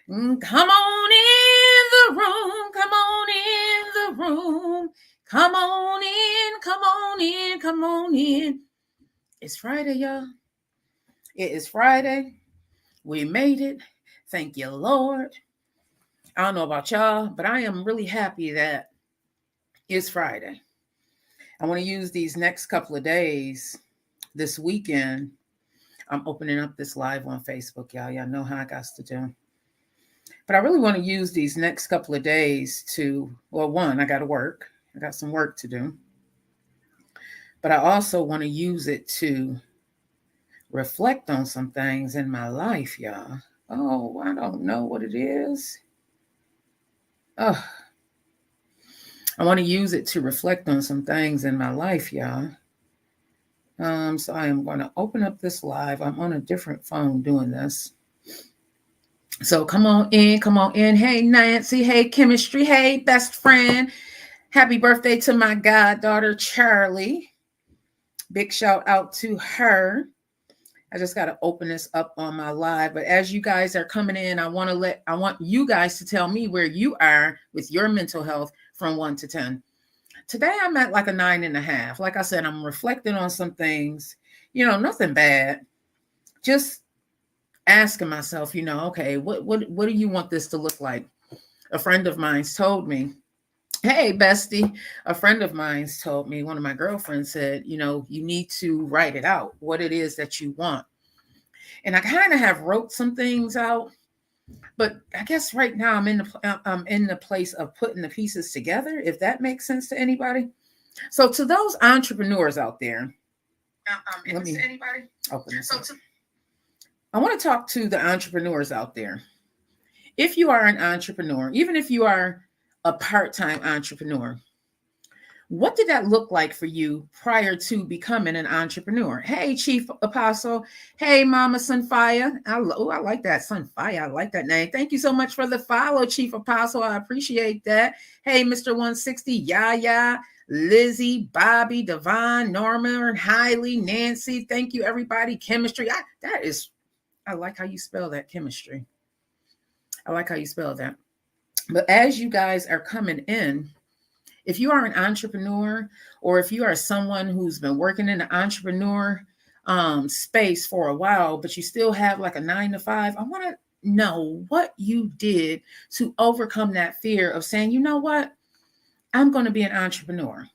Come on in the room. Come on in the room. Come on in. Come on in. Come on in. It's Friday, y'all. It is Friday. We made it. Thank you, Lord. I don't know about y'all, but I am really happy that it's Friday. I want to use these next couple of days, this weekend. I'm opening up this live on Facebook, y'all. Y'all know how I got to do. But I really want to use these next couple of days to, well, one, I got to work. I got some work to do. But I also want to use it to reflect on some things in my life, y'all. Oh, I don't know what it is. Oh, I want to use it to reflect on some things in my life, y'all. So I am going to open up this live. I'm on a different phone doing this. So come on in, come on in. Hey, Nancy. Hey, Chemistry. Hey, best friend. Happy birthday to my goddaughter, Charlie. Big shout out to her. I just got to open this up on my live. But as you guys are coming in, I want you guys to tell me where you are with your mental health from 1 to 10. Today I'm at like a 9.5. Like I said, I'm reflecting on some things, nothing bad. Just asking myself, okay, what do you want this to look like? A friend of mine's told me, hey, bestie, a friend of mine's told me, one of my girlfriends said, you need to write it out, what it is that you want. And I kind of have wrote some things out, but I guess right now I'm in the place of putting the pieces together, if that makes sense to anybody. So to those entrepreneurs out there, let me open this up. I want to talk to the entrepreneurs out there. If you are an entrepreneur, even if you are a part-time entrepreneur, what did that look like for you prior to becoming an entrepreneur? Hey, Chief Apostle. Hey, Mama Sunfire. I like that. Sunfire. I like that name. Thank you so much for the follow, Chief Apostle. I appreciate that. Hey, Mr. 160. Yaya, Lizzie, Bobby, Devon, Norma, Hiley, Nancy. Thank you, everybody. Chemistry. I like how you spell that, chemistry. I like how you spell that. But as you guys are coming in, if you are an entrepreneur, or if you are someone who's been working in the entrepreneur space for a while, but you still have like a 9 to 5, I want to know what you did to overcome that fear of saying, you know what, I'm going to be an entrepreneur.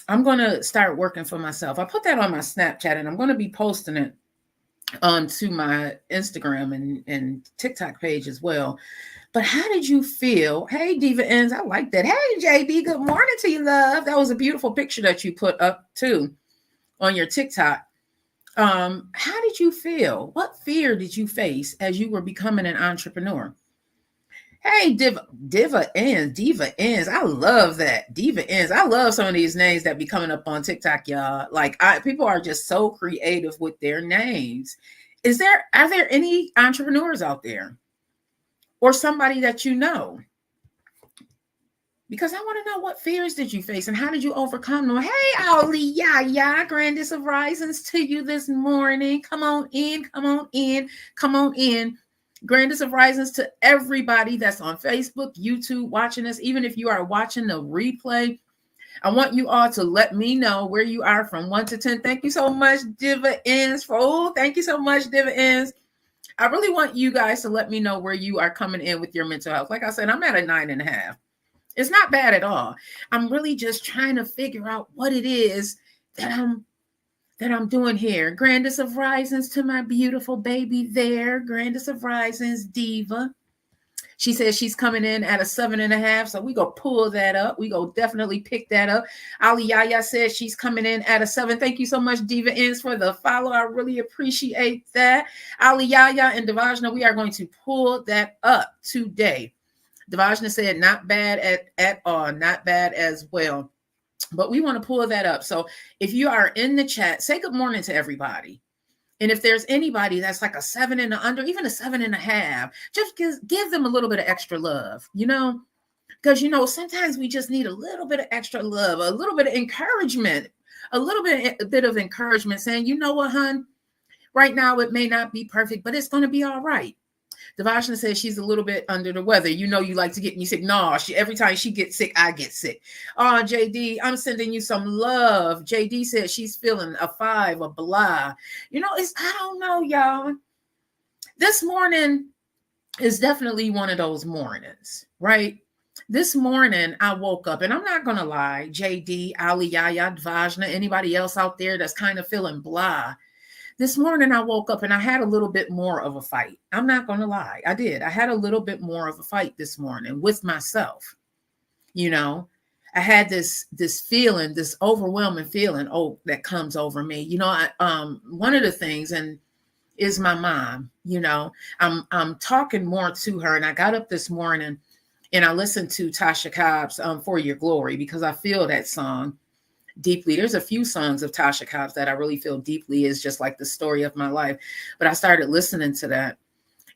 I'm going to start working for myself. I put that on my Snapchat, and I'm going to be posting it onto my Instagram and TikTok page as well. But how did you feel? Hey, Diva Ends, I like that. Hey, JB, good morning to you, love. That was a beautiful picture that you put up too on your TikTok. How did you feel? What fear did you face as you were becoming an entrepreneur? Hey, Diva Ends. I love that. Diva Ends. I love some of these names that be coming up on TikTok, y'all. Like, people are just so creative with their names. Are there any entrepreneurs out there? Or somebody that you know? Because I want to know, what fears did you face and how did you overcome them? Hey, Ali, yeah, grandest of risings to you this morning. Come on in, come on in, come on in. Grandest of risings to everybody that's on Facebook, YouTube, watching us. Even if you are watching the replay, I want you all to let me know where you are from 1 to 10. Thank you so much, Diva Ends. Thank you so much, Diva Ends. I really want you guys to let me know where you are coming in with your mental health. Like I said, I'm at a 9.5. It's not bad at all. I'm really just trying to figure out what it is that I'm doing here. Grandest of risings to my beautiful baby there. Grandest of risings, Diva. She says she's coming in at a 7.5. So we go pull that up. We go definitely pick that up. Ali Yaya says she's coming in at a 7. Thank you so much, Diva Ends, for the follow. I really appreciate that. Ali Yaya and Devajna, we are going to pull that up today. Devajna said not bad at all. Not bad as well. But we want to pull that up. So if you are in the chat, say good morning to everybody. And if there's anybody that's like a 7 and under, even a 7.5, just give them a little bit of extra love, because, sometimes we just need a little bit of extra love, a little bit of encouragement, a bit of encouragement saying, you know what, hon, right now it may not be perfect, but it's going to be all right. Devashna says she's a little bit under the weather. You know, you like to get me sick. No, every time she gets sick, I get sick. Oh, JD, I'm sending you some love. JD said she's feeling a 5, a blah. You know, I don't know, y'all. This morning is definitely one of those mornings, right? This morning I woke up, and I'm not going to lie, JD, Ali, Yaya, Devashna, anybody else out there that's kind of feeling blah. This morning I woke up and I had a little bit more of a fight. I'm not going to lie. I did. I had a little bit more of a fight this morning with myself. You know, I had this feeling, this overwhelming feeling, that comes over me. You know, one of the things is my mom. You know, I'm talking more to her, and I got up this morning and I listened to Tasha Cobb's For Your Glory, because I feel that song deeply. There's a few songs of Tasha Cobb's that I really feel deeply is just like the story of my life. But I started listening to that,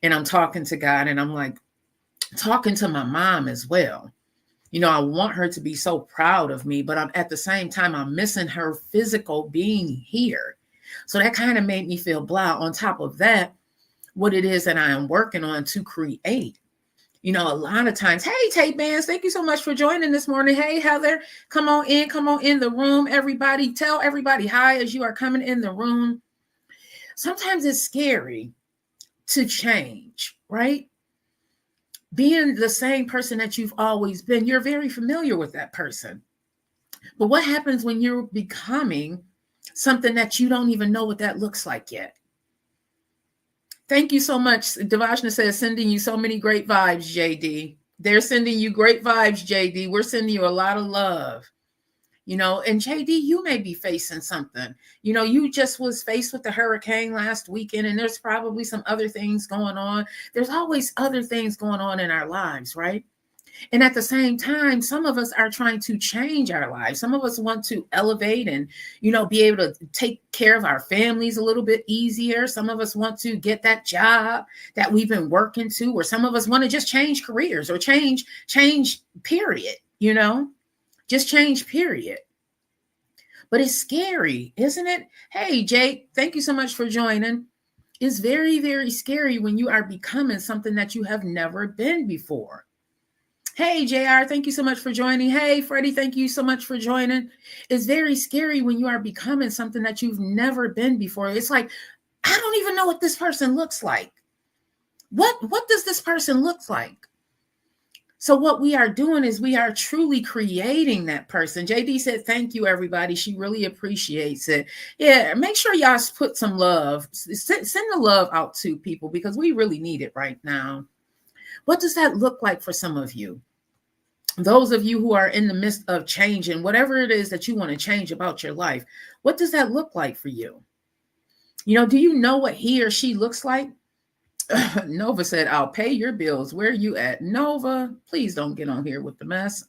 and I'm talking to God, and I'm like talking to my mom as well. You know, I want her to be so proud of me, but at the same time, I'm missing her physical being here. So that kind of made me feel blah. On top of that, what it is that I am working on to create. You know, a lot of times, hey, Tate Bands, thank you so much for joining this morning. Hey, Heather, come on in the room. Everybody, tell everybody hi as you are coming in the room. Sometimes it's scary to change, right? Being the same person that you've always been, you're very familiar with that person. But what happens when you're becoming something that you don't even know what that looks like yet? Thank you so much. Devashna says, sending you so many great vibes, JD. They're sending you great vibes, JD. We're sending you a lot of love. You know, and JD, you may be facing something. You know, you just was faced with the hurricane last weekend, and there's probably some other things going on. There's always other things going on in our lives, right? And at the same time, some of us are trying to change our lives. Some of us want to elevate and, you know, be able to take care of our families a little bit easier. Some of us want to get that job that we've been working to, or some of us want to just change careers or change period, you know, just change period. But it's scary, isn't it? Hey, Jake, thank you so much for joining. It's very, very scary when you are becoming something that you have never been before. Hey, JR, thank you so much for joining. Hey, Freddie, thank you so much for joining. It's very scary when you are becoming something that you've never been before. It's like, I don't even know what this person looks like. What does this person look like? So what we are doing is we are truly creating that person. JD said, thank you, everybody. She really appreciates it. Yeah, make sure y'all put some love. Send the love out to people, because we really need it right now. What does that look like for some of you? Those of you who are in the midst of changing, whatever it is that you want to change about your life, what does that look like for you? You know, do you know what he or she looks like? Nova said, I'll pay your bills. Where are you at? Nova, please don't get on here with the mess.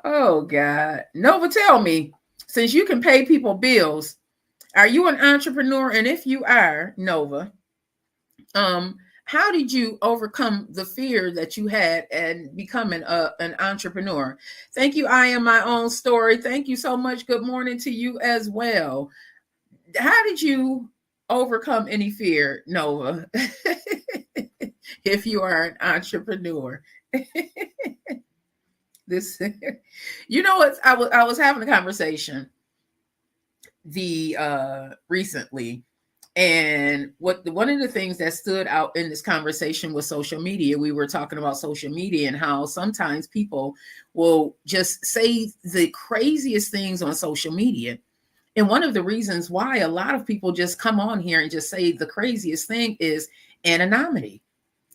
Oh, God. Nova, tell me, since you can pay people bills, are you an entrepreneur? And if you are, Nova, how did you overcome the fear that you had and becoming an entrepreneur? Thank you. I am my own story. Thank you so much. Good morning to you as well. How did you overcome any fear, Nova? If you are an entrepreneur. This, you know what? I was having a conversation recently. And one of the things that stood out in this conversation was social media. We were talking about social media and how sometimes people will just say the craziest things on social media. And one of the reasons why a lot of people just come on here and just say the craziest thing is anonymity.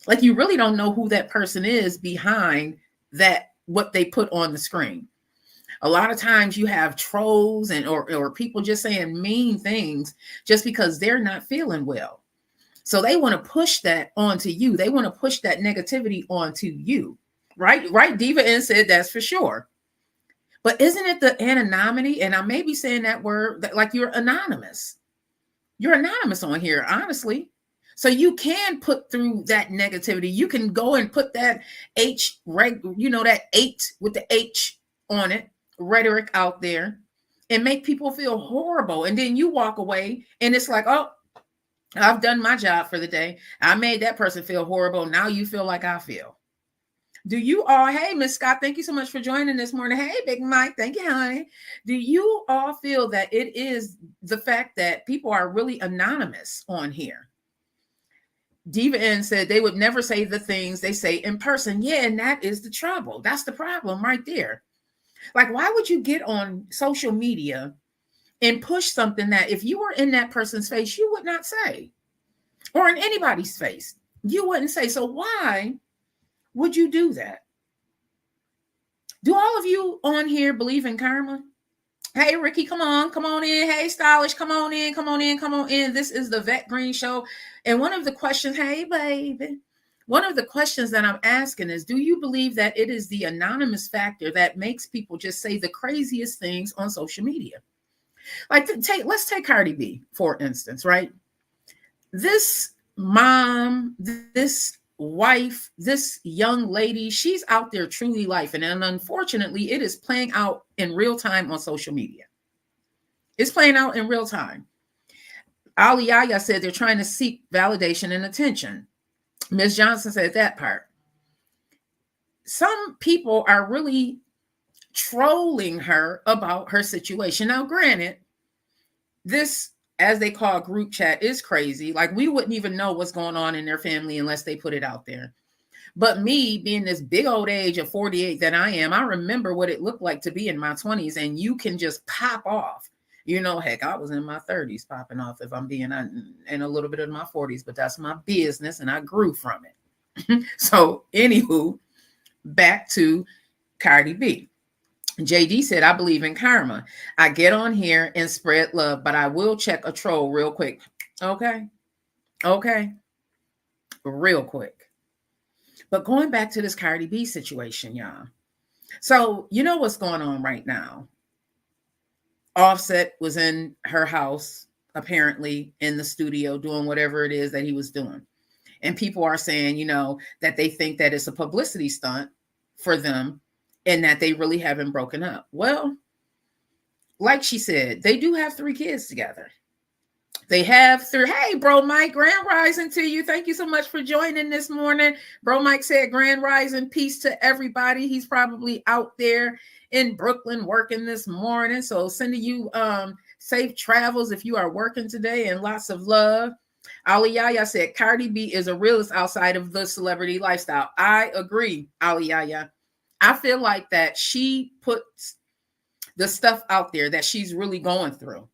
Like, you really don't know who that person is behind that, what they put on the screen. A lot of times you have trolls or people just saying mean things just because they're not feeling well. So they want to push that onto you. They want to push that negativity onto you. Right? Right. Diva N said that's for sure. But isn't it the anonymity? And I may be saying that word, that like you're anonymous. You're anonymous on here, honestly. So you can put through that negativity. You can go and put that H, that 8 with the H on it, rhetoric out there, and make people feel horrible. And then you walk away and it's like, oh, I've done my job for the day. I made that person feel horrible. Now you feel like I feel. Do you all, hey, Miss Scott, thank you so much for joining this morning. Hey, Big Mike, thank you, honey. Do you all feel that it is the fact that people are really anonymous on here? Diva N said they would never say the things they say in person. Yeah, and that is the trouble. That's the problem right there. Like, why would you get on social media and push something that if you were in that person's face, you would not say, or in anybody's face, you wouldn't say? So why would you do that? Do all of you on here believe in karma? Hey, Ricky, come on in. Hey, Stylish, come on in. This is the Vet Green Show. And one of the questions, hey, baby, one of the questions that I'm asking is, do you believe that it is the anonymous factor that makes people just say the craziest things on social media? Like, let's take Cardi B, for instance, right? This mom, this wife, this young lady, she's out there truly life. And unfortunately, it is playing out in real time on social media. It's playing out in real time. Ali Yaya said they're trying to seek validation and attention. Ms. Johnson said that part. Some people are really trolling her about her situation. Now, granted, this, as they call group chat, is crazy. Like, we wouldn't even know what's going on in their family unless they put it out there. But me being this big old age of 48 that I am, I remember what it looked like to be in my 20s, and you can just pop off. You know, heck, I was in my 30s popping off, if I'm being in a little bit of my 40s, but that's my business and I grew from it. So anywho, back to Cardi B. JD said, I believe in karma. I get on here and spread love, but I will check a troll real quick. Okay. Real quick. But going back to this Cardi B situation, y'all. So you know what's going on right now. Offset was in her house, apparently in the studio, doing whatever it is that he was doing. And people are saying, you know, that they think that it's a publicity stunt for them and that they really haven't broken up. Well, like she said, they do have 3 kids together. They have 3. Hey, Bro Mike, grand rising to you. Thank you so much for joining this morning. Bro Mike said grand rising, peace to everybody. He's probably out there in Brooklyn working this morning. So sending you safe travels if you are working today, and lots of love. Ali Yaya said Cardi B is a realist outside of the celebrity lifestyle. I agree, Ali Yaya. I feel like that she puts the stuff out there that she's really going through.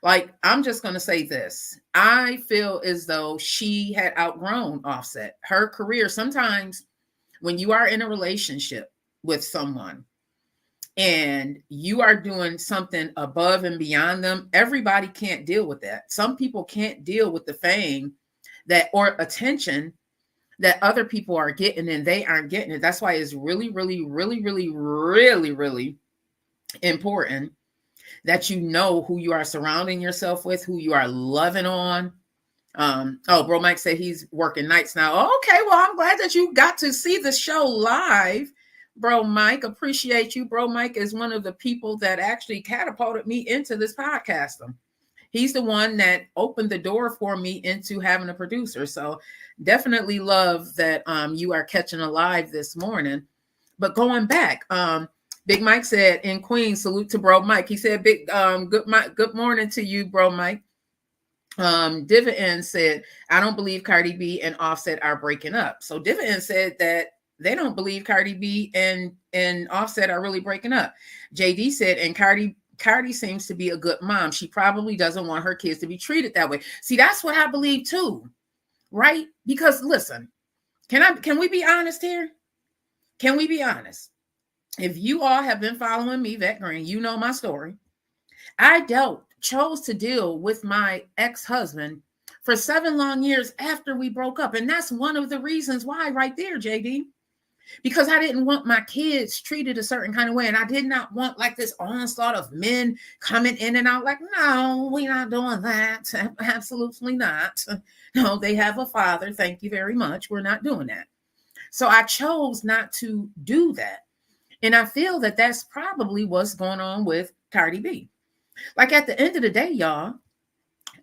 Like, I'm just going to say this. I feel as though she had outgrown Offset. Her career, sometimes when you are in a relationship with someone and you are doing something above and beyond them, everybody can't deal with that. Some people can't deal with the fame that or attention that other people are getting and they aren't getting it. That's why it's really, really, really, really, really, really important that you know who you are surrounding yourself with, who you are loving on. Bro Mike said he's working nights now. Okay, well, I'm glad that you got to see the show live. Bro Mike, appreciate you. Bro Mike is one of the people that actually catapulted me into this podcasting. He's the one that opened the door for me into having a producer. So definitely love that you are catching a live this morning. But going back, Big Mike said in Queens, salute to Bro Mike. He said, good morning to you, Bro Mike. Diva N said, I don't believe Cardi B and Offset are breaking up. So Diva N said that they don't believe Cardi B and Offset are really breaking up. JD said, and Cardi seems to be a good mom. She probably doesn't want her kids to be treated that way. See, that's what I believe too, right? Because listen, can we be honest here? Can we be honest? If you all have been following me, Vet Green, you know my story. I chose to deal with my ex-husband for 7 long years after we broke up. And that's one of the reasons why right there, JD, because I didn't want my kids treated a certain kind of way. And I did not want like this onslaught of men coming in and out like, no, we're not doing that. Absolutely not. No, they have a father. Thank you very much. We're not doing that. So I chose not to do that. And I feel that that's probably what's going on with Cardi B. Like at the end of the day, y'all,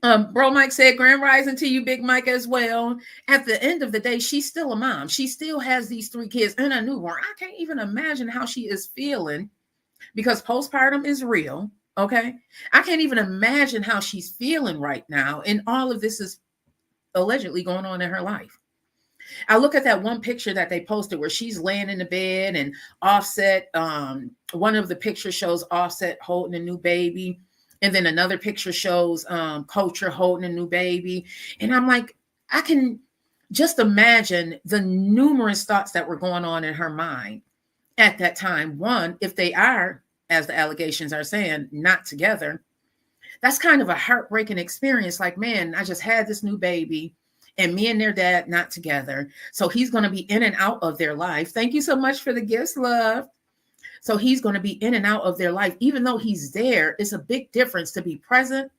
Bro Mike said, Grand Rising to you, Big Mike, as well. At the end of the day, she's still a mom. She still has these 3 kids and a newborn. I can't even imagine how she is feeling because postpartum is real. Okay. I can't even imagine how she's feeling right now. And all of this is allegedly going on in her life. I look at that one picture that they posted where she's laying in the bed and Offset. One of the pictures shows Offset holding a new baby. And then another picture shows Culture holding a new baby. And I'm like, I can just imagine the numerous thoughts that were going on in her mind at that time. One, if they are, as the allegations are saying, not together, that's kind of a heartbreaking experience. Like, man, I just had this new baby and me and their dad not together. So he's going to be in and out of their life. Thank you so much for the gifts, love. So he's going to be in and out of their life. Even though he's there, it's a big difference to be present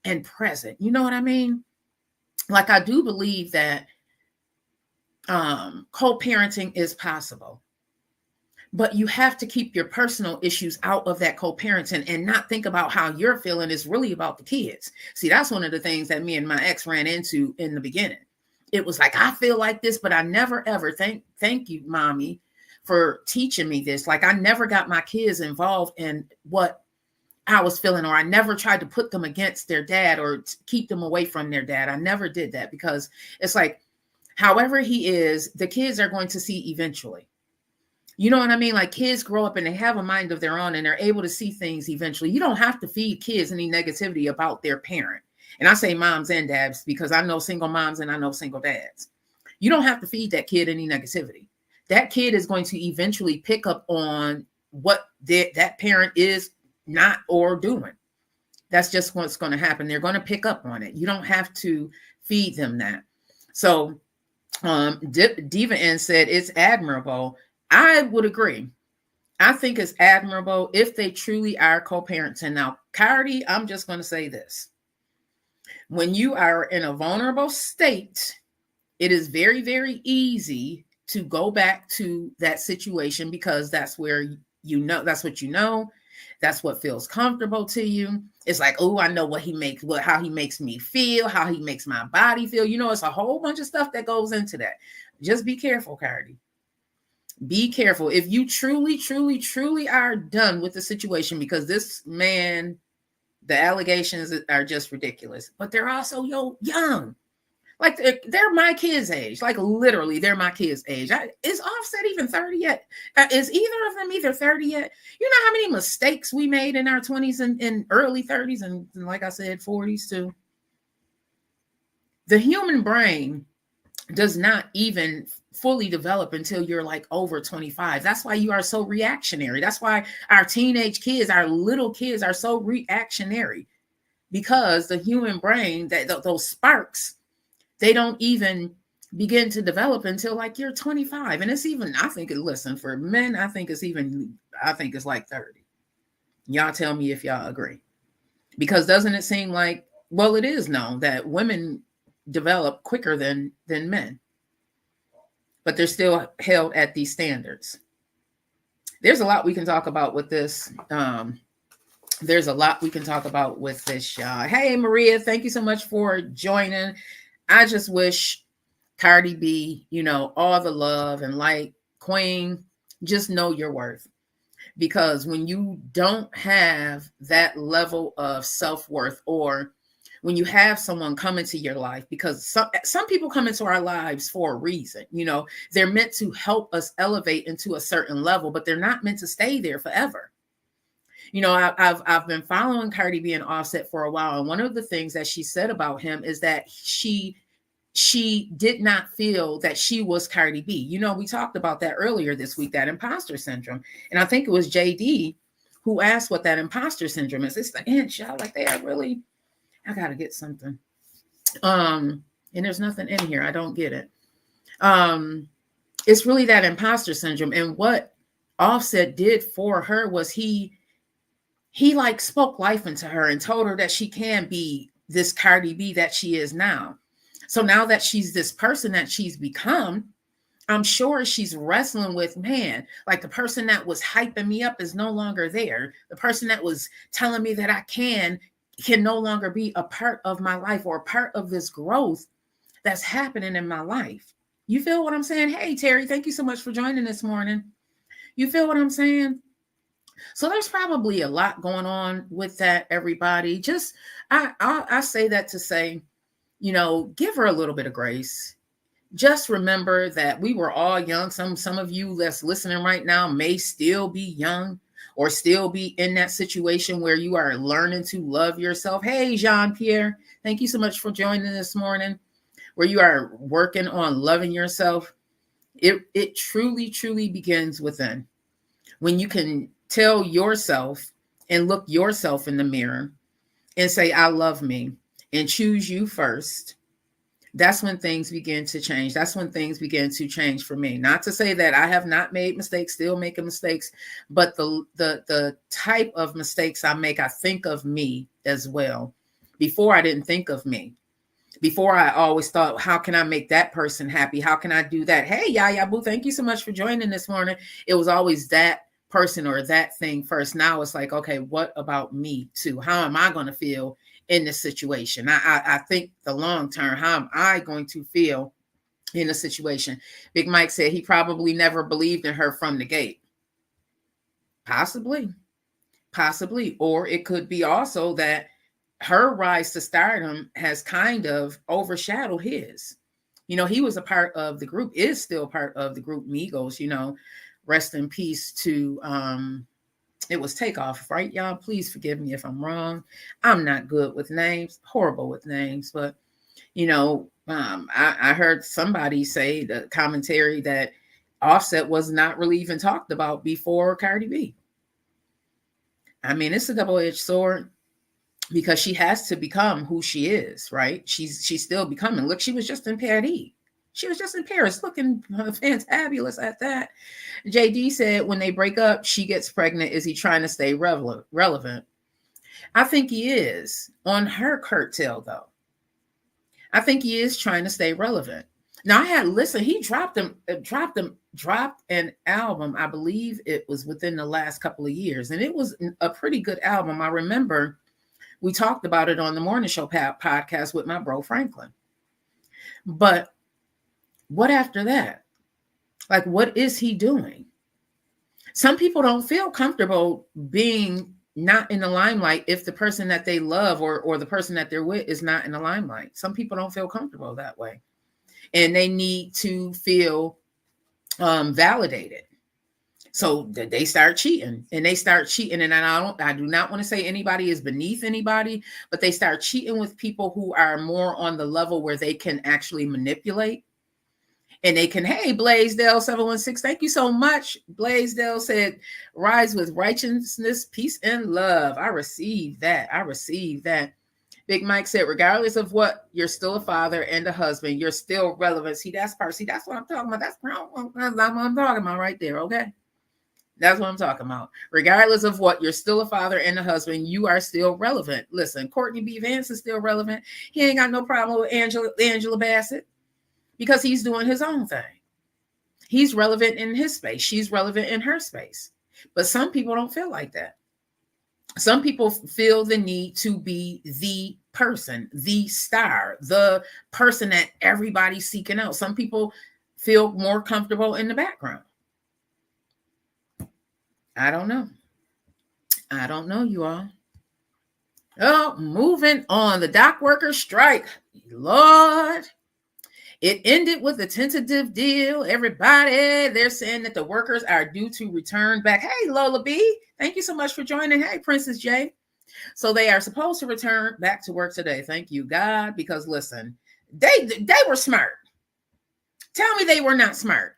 and present. You know what I mean? Like, I do believe that co-parenting is possible. But you have to keep your personal issues out of that co-parenting and not think about how you're feeling is really about the kids. See, that's one of the things that me and my ex ran into in the beginning. It was like, I feel like this, but I never ever thank you, mommy, for teaching me this. Like, I never got my kids involved in what I was feeling, or I never tried to put them against their dad or keep them away from their dad. I never did that because it's like, however he is, the kids are going to see eventually. You know what I mean? Like, kids grow up and they have a mind of their own and they're able to see things eventually. You don't have to feed kids any negativity about their parent. And I say moms and dads because I know single moms and I know single dads. You don't have to feed that kid any negativity. That kid is going to eventually pick up on what that parent is not or doing. That's just what's going to happen. They're going to pick up on it. You don't have to feed them that. So Diva N said it's admirable. I would agree. I think it's admirable if they truly are co-parenting. Now, Cardi, I'm just going to say this. When you are in a vulnerable state, it is very, very easy to go back to that situation because that's where you know, that's what you know. That's what feels comfortable to you. It's like, oh, I know what he makes, how he makes me feel, how he makes my body feel. You know, it's a whole bunch of stuff that goes into that. Just be careful, Cardi. Be careful. If you truly, truly, truly are done with the situation, because this man, the allegations are just ridiculous, but they're also young. Like, they're my kids' age. Like, literally, they're my kids' age. Is Offset even 30 yet? Is either of them either 30 yet? You know how many mistakes we made in our 20s and early 30s and like I said, 40s too? The human brain does not even fully develop until you're like over 25. That's why you are so reactionary. That's why our teenage kids, our little kids are so reactionary, because the human brain, those sparks, they don't even begin to develop until like you're 25. And it's even, I think, listen, for men, I think it's like 30. Y'all tell me if y'all agree. Because doesn't it seem like, well, it is known that women develop quicker than men, but they're still held at these standards. There's a lot we can talk about with this. Y'all. Hey, Maria, thank you so much for joining. I just wish Cardi B, all the love and light. Queen, just know your worth. Because when you don't have that level of self-worth, or when you have someone come into your life, because some people come into our lives for a reason, they're meant to help us elevate into a certain level, but they're not meant to stay there forever. I've been following Cardi B and Offset for a while, and one of the things that she said about him is that she did not feel that she was Cardi B. We talked about that earlier this week, that imposter syndrome, and I think it was JD who asked what that imposter syndrome is. It's the inch, y'all. Like, they are really. I gotta get something. And there's nothing in here. I don't get it. It's really that imposter syndrome, and what Offset did for her was he like spoke life into her and told her that she can be this Cardi B that she is now. So now that she's this person that she's become, I'm sure she's wrestling with, man, like, the person that was hyping me up is no longer there. The person that was telling me that I can can no longer be a part of my life or a part of this growth that's happening in my life. You feel what I'm saying? Hey, Terry, thank you so much for joining this morning. You feel what I'm saying? So there's probably a lot going on with that, everybody. Just I say that to say, give her a little bit of grace. Just remember that we were all young. Some of you that's listening right now may still be young or still be in that situation where you are learning to love yourself. Hey, Jean-Pierre, thank you so much for joining this morning. Where you are working on loving yourself. It truly, truly begins within. When you can tell yourself and look yourself in the mirror and say, I love me, and choose you first, that's when things begin to change. That's when things begin to change for me. Not to say that I have not made mistakes, still making mistakes, but the type of mistakes I make, I think of me as well. Before, I didn't think of me. Before, I always thought, how can I make that person happy? How can I do that? Hey, Yaya Boo, thank you so much for joining this morning. It was always that person or that thing first. Now it's like, okay, what about me too? How am I going to feel in this situation? I think the long term, how am I going to feel in a situation? Big Mike said he probably never believed in her from the gate. Possibly. Or it could be also that her rise to stardom has kind of overshadowed his. He was a part of the group, is still part of the group Migos, rest in peace to, it was Takeoff, right, y'all? Please forgive me if I'm wrong. I'm not good with names, horrible with names, but, I heard somebody say the commentary that Offset was not really even talked about before Cardi B. I mean, it's a double-edged sword. Because she has to become who she is, right? She's still becoming. Look, she was just in Paris. She was just in Paris looking fantabulous at that. JD said when they break up, she gets pregnant. Is he trying to stay relevant? I think he is on her curtail, though. I think he is trying to stay relevant. Now, he dropped an album. I believe it was within the last couple of years. And it was a pretty good album. I remember we talked about it on the Morning Show podcast with my bro Franklin. But what after that? Like, what is he doing? Some people don't feel comfortable being not in the limelight if the person that they love or the person that they're with is not in the limelight. Some people don't feel comfortable that way. And they need to feel validated. So they start cheating. And I do not want to say anybody is beneath anybody, but they start cheating with people who are more on the level where they can actually manipulate. And they can, hey, Blaisdell 716, thank you so much. Blaisdell said, rise with righteousness, peace, and love. I received that. Big Mike said, regardless of what, you're still a father and a husband. You're still relevant. See, that's what I'm talking about. That's what I'm talking about right there, okay? That's what I'm talking about. Regardless of what, you're still a father and a husband. You are still relevant. Listen, Courtney B. Vance is still relevant. He ain't got no problem with Angela Bassett because he's doing his own thing. He's relevant in his space. She's relevant in her space. But some people don't feel like that. Some people feel the need to be the person, the star, the person that everybody's seeking out. Some people feel more comfortable in the background. I don't know, you all. Oh, moving on. The dock workers strike. Lord. It ended with a tentative deal. Everybody, they're saying that the workers are due to return back. Hey, Lola B, thank you so much for joining. Hey, Princess J. So they are supposed to return back to work today. Thank you, God, because listen, they were smart. Tell me they were not smart.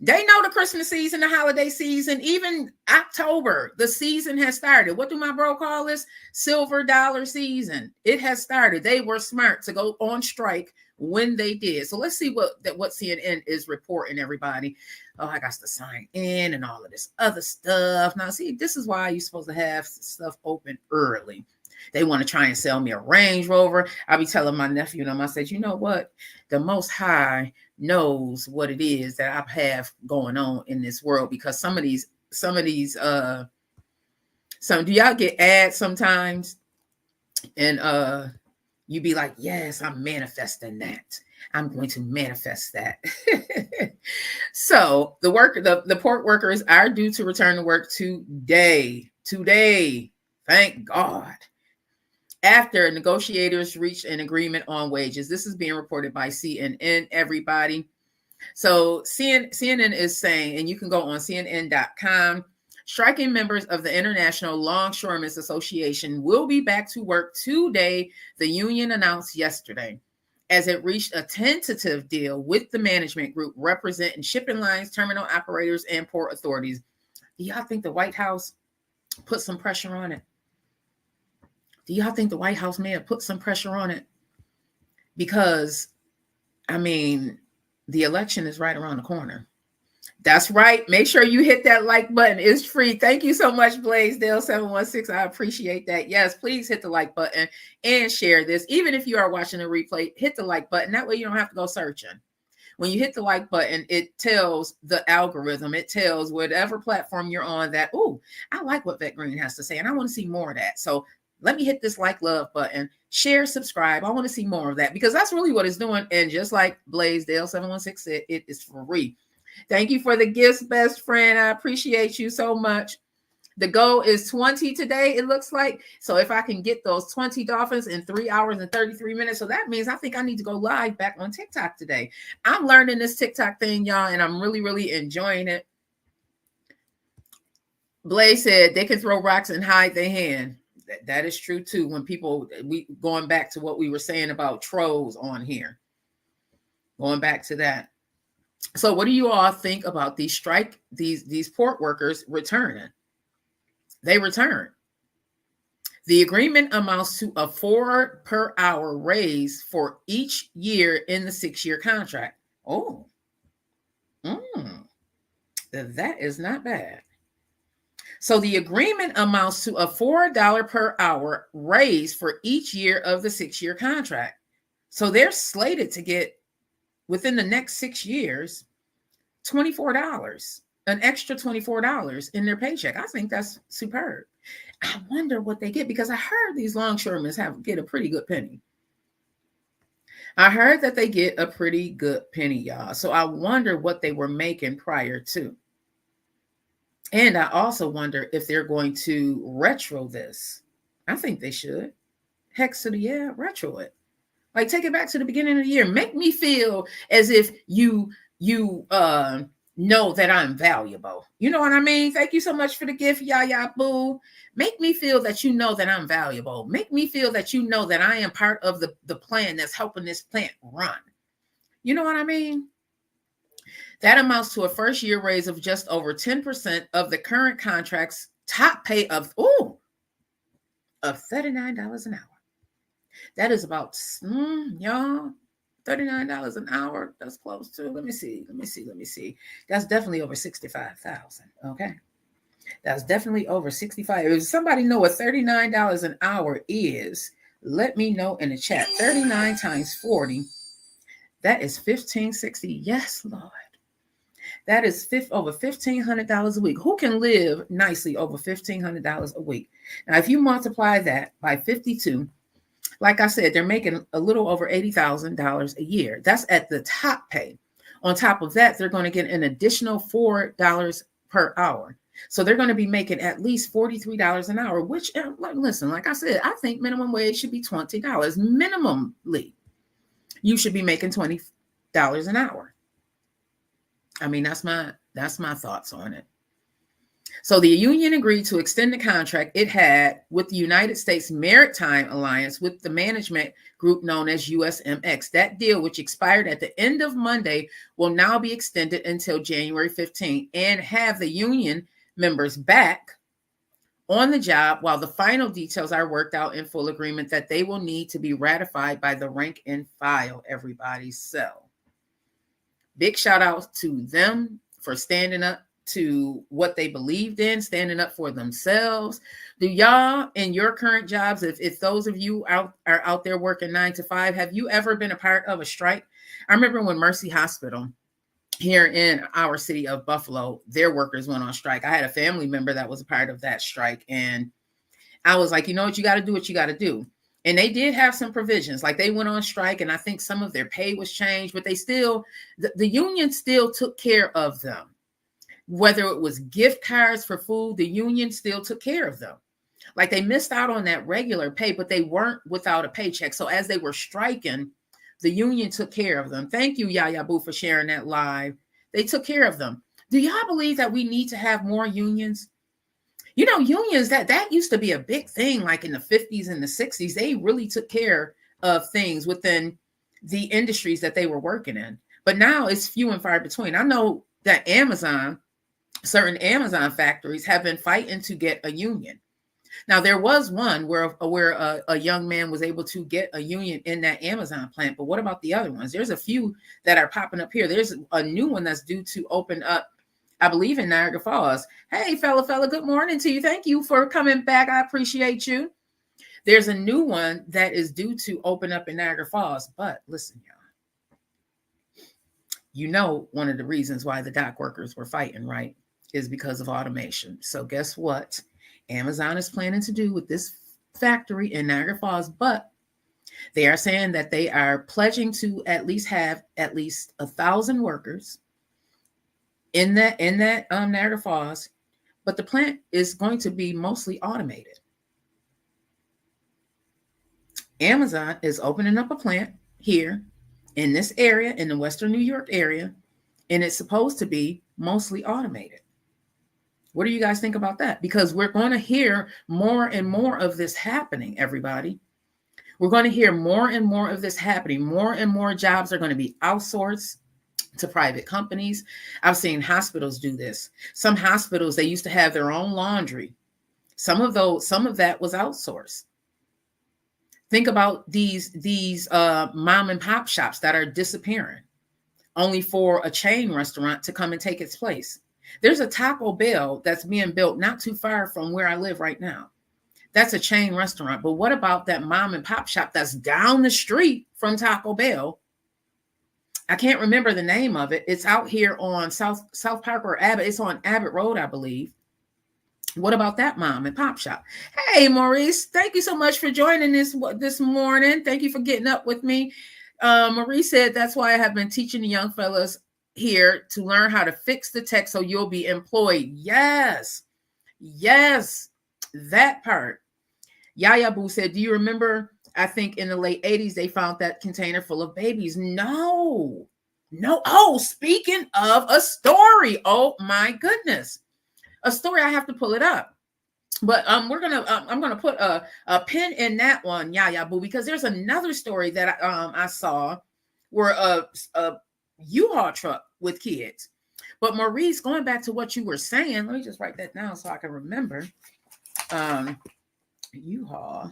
They know the Christmas season, the holiday season, even October, the season has started. What do my bro call this? Silver dollar season. It has started. They were smart to go on strike when they did. So let's see what CNN is reporting, everybody. Oh, I got to sign in and all of this other stuff. Now, see, this is why you're supposed to have stuff open early. They want to try and sell me a Range Rover. I'll be telling my nephew and I said, you know what? The Most High knows what it is that I have going on in this world, because some of these, do y'all get ads sometimes And you be like, yes, I'm manifesting that. I'm going to manifest that. So the port workers are due to return to work today. Thank God. After negotiators reached an agreement on wages. This is being reported by CNN, everybody. So CNN is saying, and you can go on CNN.com, striking members of the International Longshoremen's Association will be back to work today, the union announced yesterday, as it reached a tentative deal with the management group representing shipping lines, terminal operators, and port authorities. Do y'all think the White House put some pressure on it? Do y'all think the White House may have put some pressure on it? Because, I mean, the election is right around the corner. That's right. Make sure you hit that like button. It's free. Thank you so much, Blaisdell 716. I appreciate that. Yes, please hit the like button and share this. Even if you are watching a replay, hit the like button. That way you don't have to go searching. When you hit the like button, it tells the algorithm, it tells whatever platform you're on that, oh, I like what Vet Green has to say, and I want to see more of that. So let me hit this like, love button, share, subscribe. I want to see more of that because that's really what it's doing. And just like Blaisdell 716 said, it is free. Thank you for the gifts, best friend. I appreciate you so much. The goal is 20 today, it looks like. So if I can get those 20 dolphins in 3 hours and 33 minutes, so that means I think I need to go live back on TikTok today. I'm learning this TikTok thing, y'all, and I'm really, really enjoying it. Blaze said they can throw rocks and hide their hand. That is true too. When people, we going back to what we were saying about trolls on here, going back to that. So what do you all think about these port workers returning? They return. The agreement amounts to a $4 per hour raise for each year in the 6-year contract. Oh, that is not bad. So the agreement amounts to a $4 per hour raise for each year of the 6-year contract. So they're slated to get, within the next 6 years, $24, an extra $24 in their paycheck. I think that's superb. I wonder what they get, because I heard these longshoremen get a pretty good penny. I heard that they get a pretty good penny, y'all. So I wonder what they were making prior to. And I also wonder if they're going to retro this. I think they should. Hex to the yeah, retro it. Like, take it back to the beginning of the year. Make me feel as if you know that I'm valuable. You know what I mean? Thank you so much for the gift, Yaya Boo. Make me feel that you know that I'm valuable. Make me feel that you know that I am part of the plan that's helping this plant run. You know what I mean? That amounts to a first year raise of just over 10% of the current contract's top pay of $39 an hour. That is about, y'all, $39 an hour. That's close to, let me see. That's definitely over 65,000. Okay. That's definitely over 65. If somebody know what $39 an hour is, let me know in the chat. 39 times 40, that is $1,560. Yes, Lord. That is over $1,500 a week. Who can live nicely over $1,500 a week? Now, if you multiply that by 52, like I said, they're making a little over $80,000 a year. That's at the top pay. On top of that, they're going to get an additional $4 per hour. So they're going to be making at least $43 an hour, which, listen, like I said, I think minimum wage should be $20. Minimally, you should be making $20 an hour. I mean, that's my thoughts on it. So the union agreed to extend the contract it had with the United States Maritime Alliance with the management group known as USMX. That deal, which expired at the end of Monday, will now be extended until January 15th and have the union members back on the job while the final details are worked out in full agreement that they will need to be ratified by the rank and file, everybody. So big shout out to them for standing up to what they believed in, standing up for themselves. Do y'all in your current jobs, if those of you are out there working 9 to 5, have you ever been a part of a strike? I remember when Mercy Hospital here in our city of Buffalo, their workers went on strike. I had a family member that was a part of that strike. And I was like, you know what, you got to do what you got to do. And they did have some provisions, like they went on strike, and I think some of their pay was changed, but they still, the union still took care of them. Whether it was gift cards for food, the union still took care of them. Like they missed out on that regular pay, but they weren't without a paycheck. So as they were striking, the union took care of them. Thank you, Yaya Boo, for sharing that live. They took care of them. Do y'all believe that we need to have more unions? You know, unions, that used to be a big thing, like in the 50s and the 60s. They really took care of things within the industries that they were working in. But now it's few and far between. I know that certain Amazon factories have been fighting to get a union. Now, there was one where a young man was able to get a union in that Amazon plant. But what about the other ones? There's a few that are popping up here. There's a new one that's due to open up, I believe, in Niagara Falls. Hey, fella, good morning to you. Thank you for coming back. I appreciate you. There's a new one that is due to open up in Niagara Falls. But listen, y'all, you know, one of the reasons why the dock workers were fighting, right, is because of automation. So guess what Amazon is planning to do with this factory in Niagara Falls? But they are saying that they are pledging to at least have at least 1,000 workers in that Niagara Falls, but the plant is going to be mostly automated. Amazon is opening up a plant here in this area, in the Western New York area, and it's supposed to be mostly automated. What do you guys think about that? Because we're going to hear more and more of this happening, everybody. We're going to hear more and more of this happening. More and more jobs are going to be outsourced to private companies. I've seen hospitals do this. Some hospitals, they used to have their own laundry. Some of that was outsourced. Think about these mom and pop shops that are disappearing, only for a chain restaurant to come and take its place. There's a Taco Bell that's being built not too far from where I live right now. That's a chain restaurant. But what about that mom and pop shop that's down the street from Taco Bell? I can't remember the name of it. It's out here on South Park or Abbott. It's on Abbott Road, I believe. What about that mom and pop shop? Hey, Maurice, thank you so much for joining this morning. Thank you for getting up with me. Maurice said, that's why I have been teaching the young fellas here to learn how to fix the tech so you'll be employed. Yes, that part. Yaya Boo said, do you remember, I think in the late 80s, they found that container full of babies? No. Oh, speaking of a story. Oh my goodness. A story, I have to pull it up. But I'm gonna put a pin in that one, Yaya Boo, because there's another story that I saw where a U-Haul truck with kids. But Maurice, going back to what you were saying, let me just write that down so I can remember. U-Haul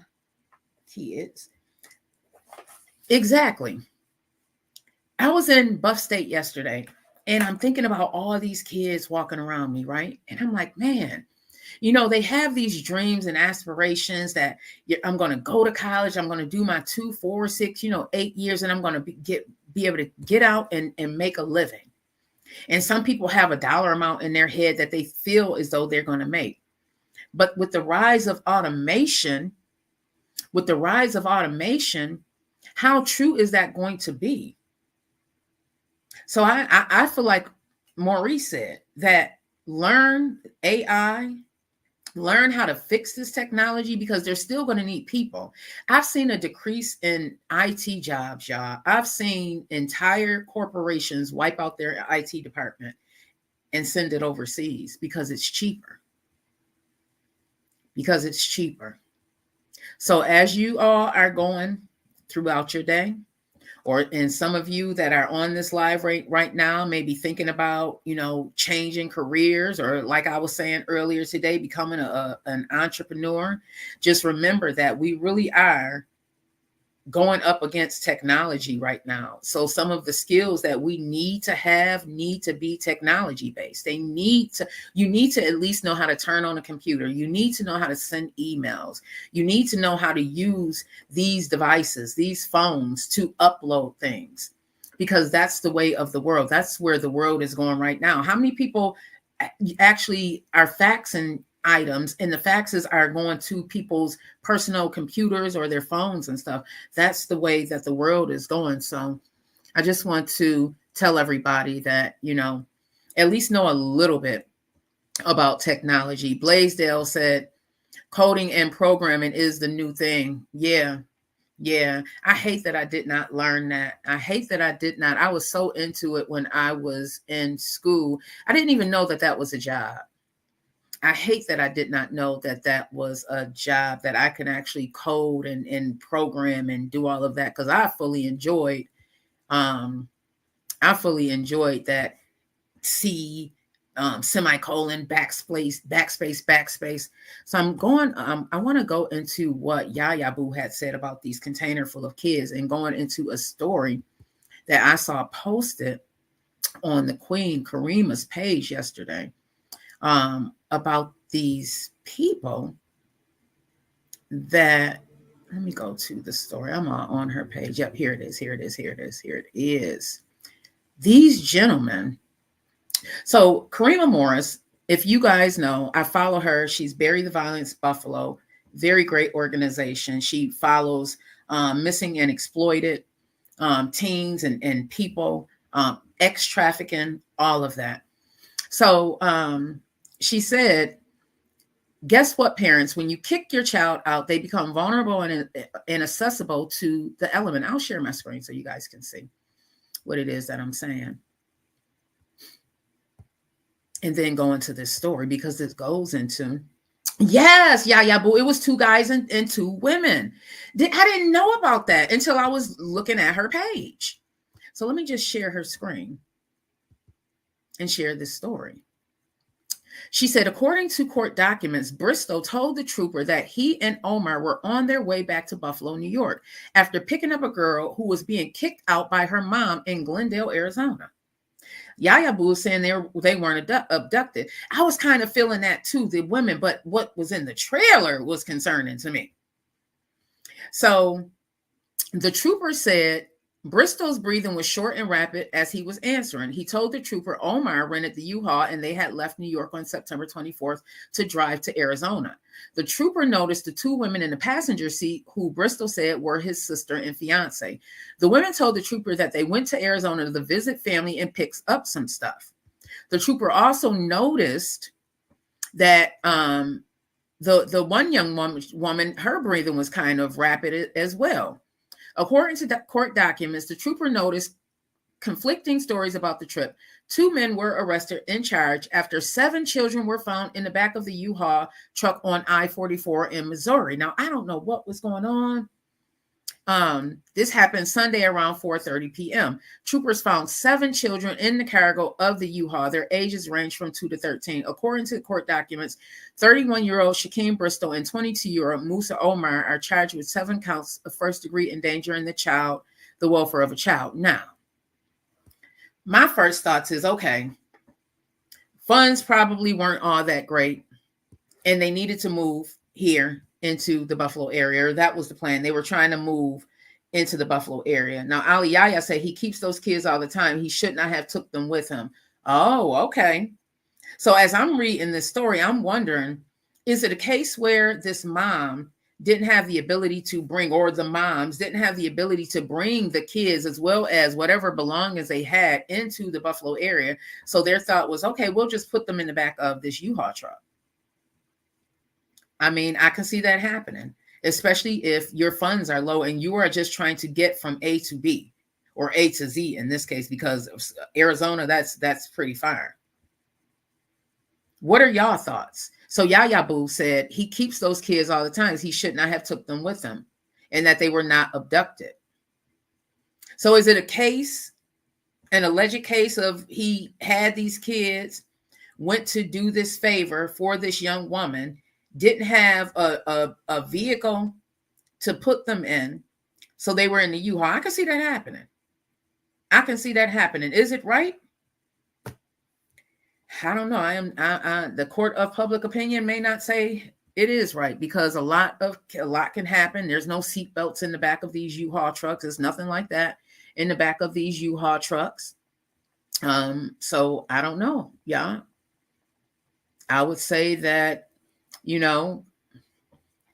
kids. Exactly. I was in Buff State yesterday, and I'm thinking about all these kids walking around me, right? And I'm like, man, you know, they have these dreams and aspirations that I'm going to go to college. I'm going to do my 2, 4, 6, 8 years, and I'm going to be able to get out and make a living. And some people have a dollar amount in their head that they feel as though they're going to make. But with the rise of automation, how true is that going to be? So I feel like Maurice said that learn AI, learn how to fix this technology, because they're still going to need people. I've seen a decrease in IT jobs, y'all. I've seen entire corporations wipe out their IT department and send it overseas because it's cheaper. So as you all are going throughout your day, and some of you that are on this live right now may be thinking about, changing careers, or like I was saying earlier today, becoming an entrepreneur, just remember that we really are going up against technology right now. So some of the skills that we need to be technology based. You need to at least know how to turn on a computer. You need to know how to send emails. You need to know how to use these devices, these phones, to upload things, because that's the way of the world. That's where the world is going right now. How many people actually are faxing items, and the faxes are going to people's personal computers or their phones and stuff. That's the way that the world is going. So I just want to tell everybody that, at least know a little bit about technology. Blaisdell said, coding and programming is the new thing. Yeah. I hate that I did not learn that. I was so into it when I was in school. I didn't even know that that was a job. I hate that I did not know that that was a job, that I can actually code and program and do all of that, because I fully enjoyed that C, semicolon, backspace. So I'm going, I want to go into what Yaya Boo had said about these container full of kids, and going into a story that I saw posted on the Queen Karima's page yesterday, about these people that, let me go to the story. I'm on her page. Yep, here it is. These gentlemen. So Karima Morris, if you guys know, I follow her. She's Bury the Violence Buffalo. Very great organization. She follows missing and exploited teens and people, ex-trafficking, all of that. So she said, guess what, parents? When you kick your child out, they become vulnerable and inaccessible to the element. I'll share my screen so you guys can see what it is that I'm saying. And then go into this story, because this goes into, yes, yeah, boo. It was 2 guys and 2 women. I didn't know about that until I was looking at her page. So let me just share her screen and share this story. She said, according to court documents, Bristow told the trooper that he and Omar were on their way back to Buffalo, New York, after picking up a girl who was being kicked out by her mom in Glendale, Arizona. Yaya Boo was saying they weren't abducted. I was kind of feeling that too, the women, but what was in the trailer was concerning to me. So the trooper said Bristow's breathing was short and rapid as he was answering. He told the trooper Omar rented the U-Haul and they had left New York on September 24th to drive to Arizona. The trooper noticed the 2 women in the passenger seat, who Bristow said were his sister and fiance. The women told the trooper that they went to Arizona to visit family and pick up some stuff. The trooper also noticed that the one young woman, her breathing was kind of rapid as well. According to court documents, the trooper noticed conflicting stories about the trip. 2 men were arrested and charged after 7 children were found in the back of the U-Haul truck on I-44 in Missouri. Now, I don't know what was going on. This happened Sunday around 4:30 p.m. Troopers found 7 children in the cargo of the U-Haul. Their ages range from 2 to 13. According to court documents, 31-year-old Shaquem Bristow and 22-year-old Musa Omar are charged with 7 counts of first-degree endangering the welfare of a child. Now, my first thoughts is, okay, funds probably weren't all that great, and they needed to move here into the Buffalo area. That was the plan. They were trying to move into the Buffalo area. Now, Ali Yaya said he keeps those kids all the time. He should not have took them with him. Oh, okay. So as I'm reading this story, I'm wondering, is it a case where this mom didn't have the ability to bring, or the moms didn't have the ability to bring the kids as well as whatever belongings they had into the Buffalo area? So their thought was, okay, we'll just put them in the back of this U-Haul truck. I mean, I can see that happening, especially if your funds are low and you are just trying to get from A to B, or A to Z in this case, because of Arizona, that's pretty far. What are y'all thoughts? So Yaya Boo said he keeps those kids all the time. He should not have took them with him, and that they were not abducted. So is it a case, an alleged case of he had these kids, went to do this favor for this young woman, didn't have a vehicle to put them in, so they were in the U-Haul? I can see that happening. Is it right? I don't know. The court of public opinion may not say it is right, because a lot can happen. There's no seatbelts in the back of these U-Haul trucks. There's nothing like that in the back of these U-Haul trucks. So I don't know. Yeah. I would say that you know,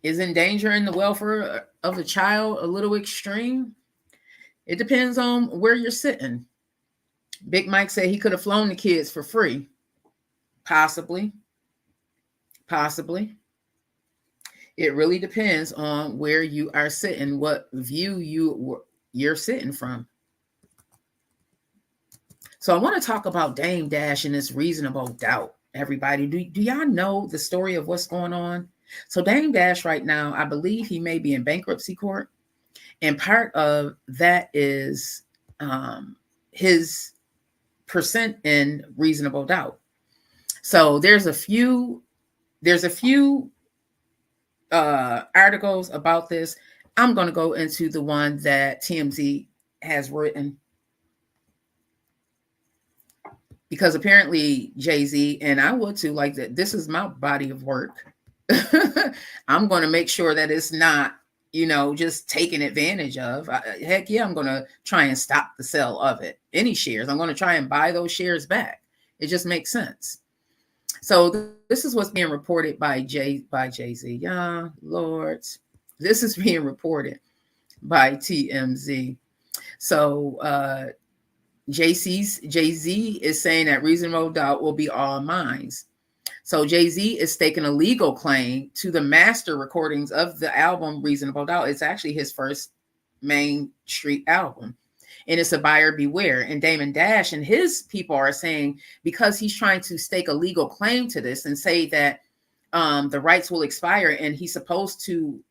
is endangering the welfare of the child a little extreme? It depends on where you're sitting. Big Mike said he could have flown the kids for free. Possibly. Possibly. It really depends on where you are sitting, what view you're sitting from. So I want to talk about Dame Dash and this reasonable doubt. Everybody, do y'all know the story of what's going on? So Dame Dash right now, I believe he may be in bankruptcy court. And part of that is his percent in reasonable doubt. So there's a few articles about this. I'm going to go into the one that TMZ has written, because apparently Jay-Z, and I would too, like that, this is my body of work. I'm going to make sure that it's not, just taken advantage of. Heck yeah, I'm going to try and stop the sale of it. Any shares, I'm going to try and buy those shares back. It just makes sense. So this is what's being reported by Jay-Z. Yeah, Lord. This is being reported by TMZ. So Jay-Z is saying that reasonable doubt will be all mine. So Jay-Z is staking a legal claim to the master recordings of the album Reasonable Doubt. It's actually his first Main Street album. And it's a buyer beware. And Damon Dash and his people are saying, because he's trying to stake a legal claim to this and say that the rights will expire and he's supposed to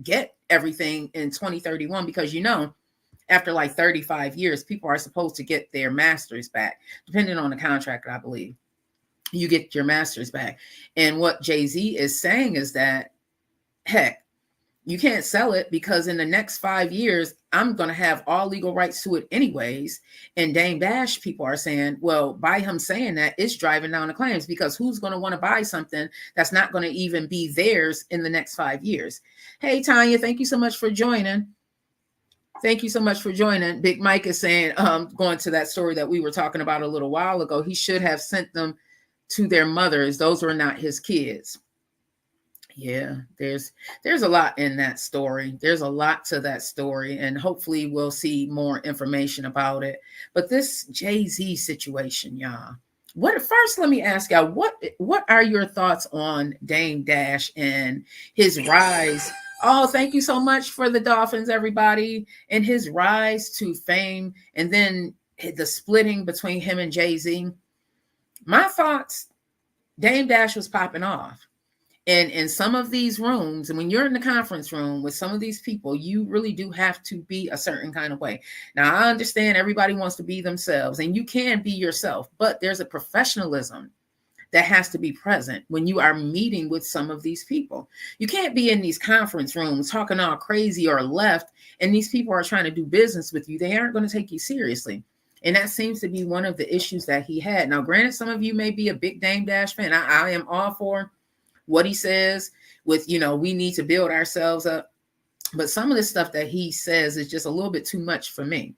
get everything in 2031, because after like 35 years, people are supposed to get their masters back, depending on the contract, I believe. You get your masters back. And what Jay-Z is saying is that, heck, you can't sell it because in the next 5 years, I'm going to have all legal rights to it anyways. And Dame Dash people are saying, well, by him saying that, it's driving down the claims, because who's going to want to buy something that's not going to even be theirs in the next 5 years? Hey, Tanya, thank you so much for joining. Thank you so much for joining. Big Mike is saying, going to that story that we were talking about a little while ago, he should have sent them to their mothers. Those were not his kids. Yeah, there's a lot in that story. There's a lot to that story, and hopefully we'll see more information about it. But this Jay-Z situation, y'all. First, let me ask y'all, what are your thoughts on Dame Dash and his rise? Oh, thank you so much for the Dolphins, everybody, and his rise to fame, and then the splitting between him and Jay-Z. My thoughts, Dame Dash was popping off. And in some of these rooms, and when you're in the conference room with some of these people, you really do have to be a certain kind of way. Now, I understand everybody wants to be themselves, and you can be yourself, but there's a professionalism that has to be present when you are meeting with some of these people. You can't be in these conference rooms talking all crazy or left, and these people are trying to do business with you. They aren't going to take you seriously. And that seems to be one of the issues that he had. Now, granted, some of you may be a big Dame Dash fan. I am all for what he says with, we need to build ourselves up. But some of the stuff that he says is just a little bit too much for me.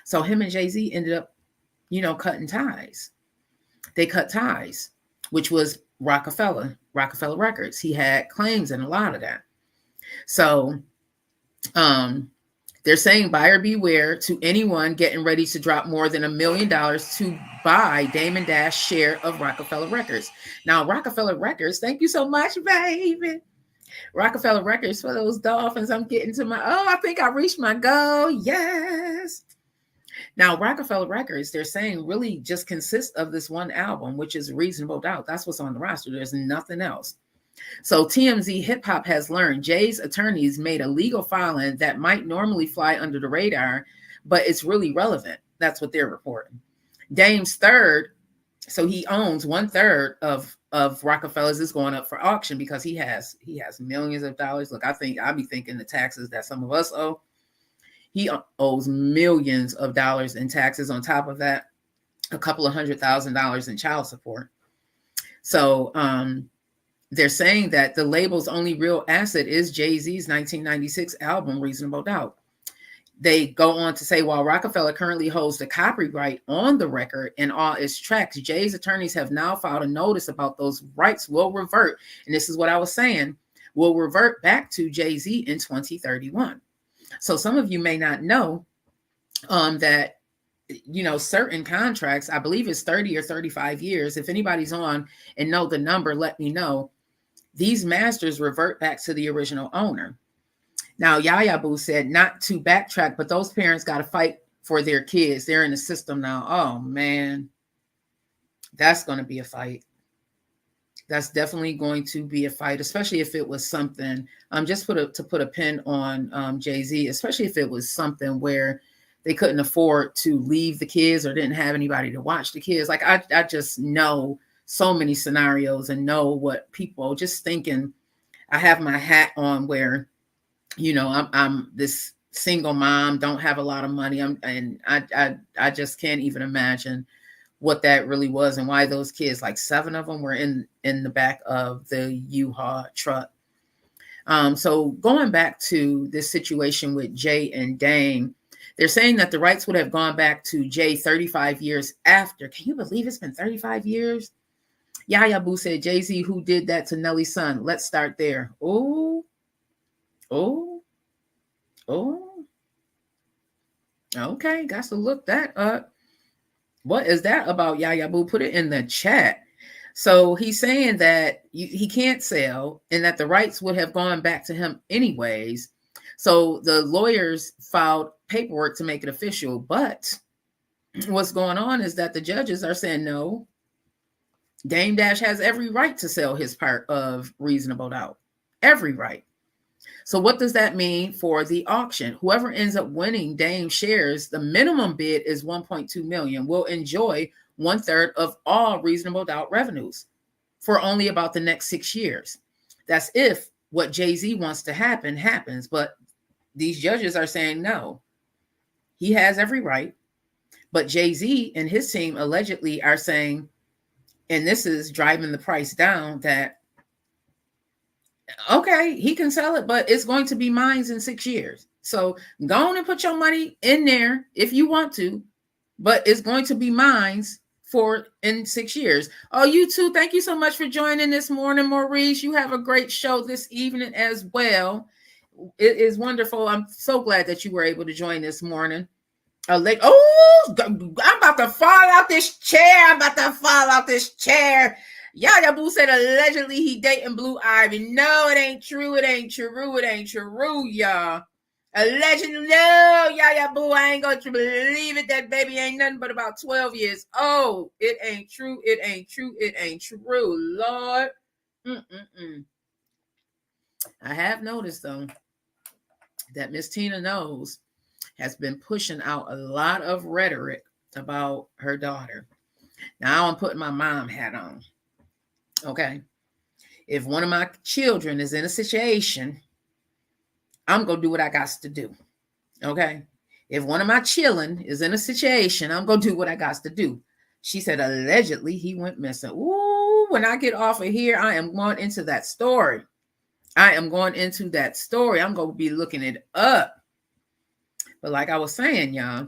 So him and Jay-Z ended up, cutting ties. They cut ties, which was Rockefeller Records. He had claims in a lot of that. So they're saying buyer beware to anyone getting ready to drop more than $1 million to buy Damon Dash share of Rockefeller Records. Now, Rockefeller Records, thank you so much, baby. Rockefeller Records for those Dolphins. I'm getting to I think I reached my goal. Yes. Now, Rockefeller Records, they're saying really just consists of this one album, which is Reasonable Doubt. That's what's on the roster. There's nothing else. So TMZ Hip Hop has learned Jay's attorneys made a legal filing that might normally fly under the radar, but it's really relevant. That's what they're reporting. Dame's third, so he owns 1/3 of Rockefeller's, is going up for auction because he has millions of dollars. Look, I'll be thinking the taxes that some of us owe. He owes millions of dollars in taxes. On top of that, a couple of $100,000 in child support. So they're saying that the label's only real asset is Jay-Z's 1996 album, Reasonable Doubt. They go on to say, while Rockefeller currently holds the copyright on the record and all its tracks, Jay's attorneys have now filed a notice about those rights will revert. And this is what I was saying, will revert back to Jay-Z in 2031. So some of you may not know that, you know, certain contracts, I believe it's 30 or 35 years. If anybody's on and know the number, let me know. These masters revert back to the original owner. Now, Yaya Boo said not to backtrack, but those parents got to fight for their kids. They're in the system now. Oh, man, that's going to be a fight. That's definitely going to be a fight, especially if it was something, just to put a pin on Jay-Z, especially if it was something where they couldn't afford to leave the kids or didn't have anybody to watch the kids. Like, I just know so many scenarios and know what people just thinking. I have my hat on where, you know, I'm this single mom, don't have a lot of money. I just can't even imagine what that really was and why those kids, like 7 of them, were in the back of the U-Haul truck. So going back to this situation with Jay and Dame, they're saying that the rights would have gone back to Jay 35 years after. Can you believe it's been 35 years? Yaya Boo said, Jay-Z, who did that to Nelly's son? Let's start there. Oh. Okay, got to look that up. What is that about, Yaya Boo? Put it in the chat. So he's saying that he can't sell and that the rights would have gone back to him anyways. So the lawyers filed paperwork to make it official. But what's going on is that the judges are saying, no, Dame Dash has every right to sell his part of Reasonable Doubt. Every right. So what does that mean for the auction? Whoever ends up winning Dame shares, the minimum bid is $1.2 million, will enjoy 1/3 of all Reasonable Doubt revenues for only about the next 6 years. That's if what Jay-Z wants to happen happens. But these judges are saying no. He has every right. But Jay-Z and his team allegedly are saying, and this is driving the price down, that okay, he can sell it, but it's going to be mine in 6 years. So go on and put your money in there if you want to, but it's going to be mine in 6 years. Oh, you too. Thank you so much for joining this morning, Maurice. You have a great show this evening as well. It is wonderful. I'm so glad that you were able to join this morning. I'm about to fall out this chair. Yaya Boo said allegedly he dating Blue Ivy. No, it ain't true. It ain't true, y'all. Allegedly, no, Yaya Boo, I ain't going to believe it. That baby ain't nothing but about 12 years old. It ain't true. Lord. I have noticed, though, that Miss Tina Knowles has been pushing out a lot of rhetoric about her daughter. Now I'm putting my mom hat on. Okay. If one of my children is in a situation, I'm going to do what I got to do. Okay. If one of my children is in a situation, I'm going to do what I got to do. She said, allegedly, he went missing. Ooh, when I get off of here, I am going into that story. I'm going to be looking it up. But like I was saying, y'all,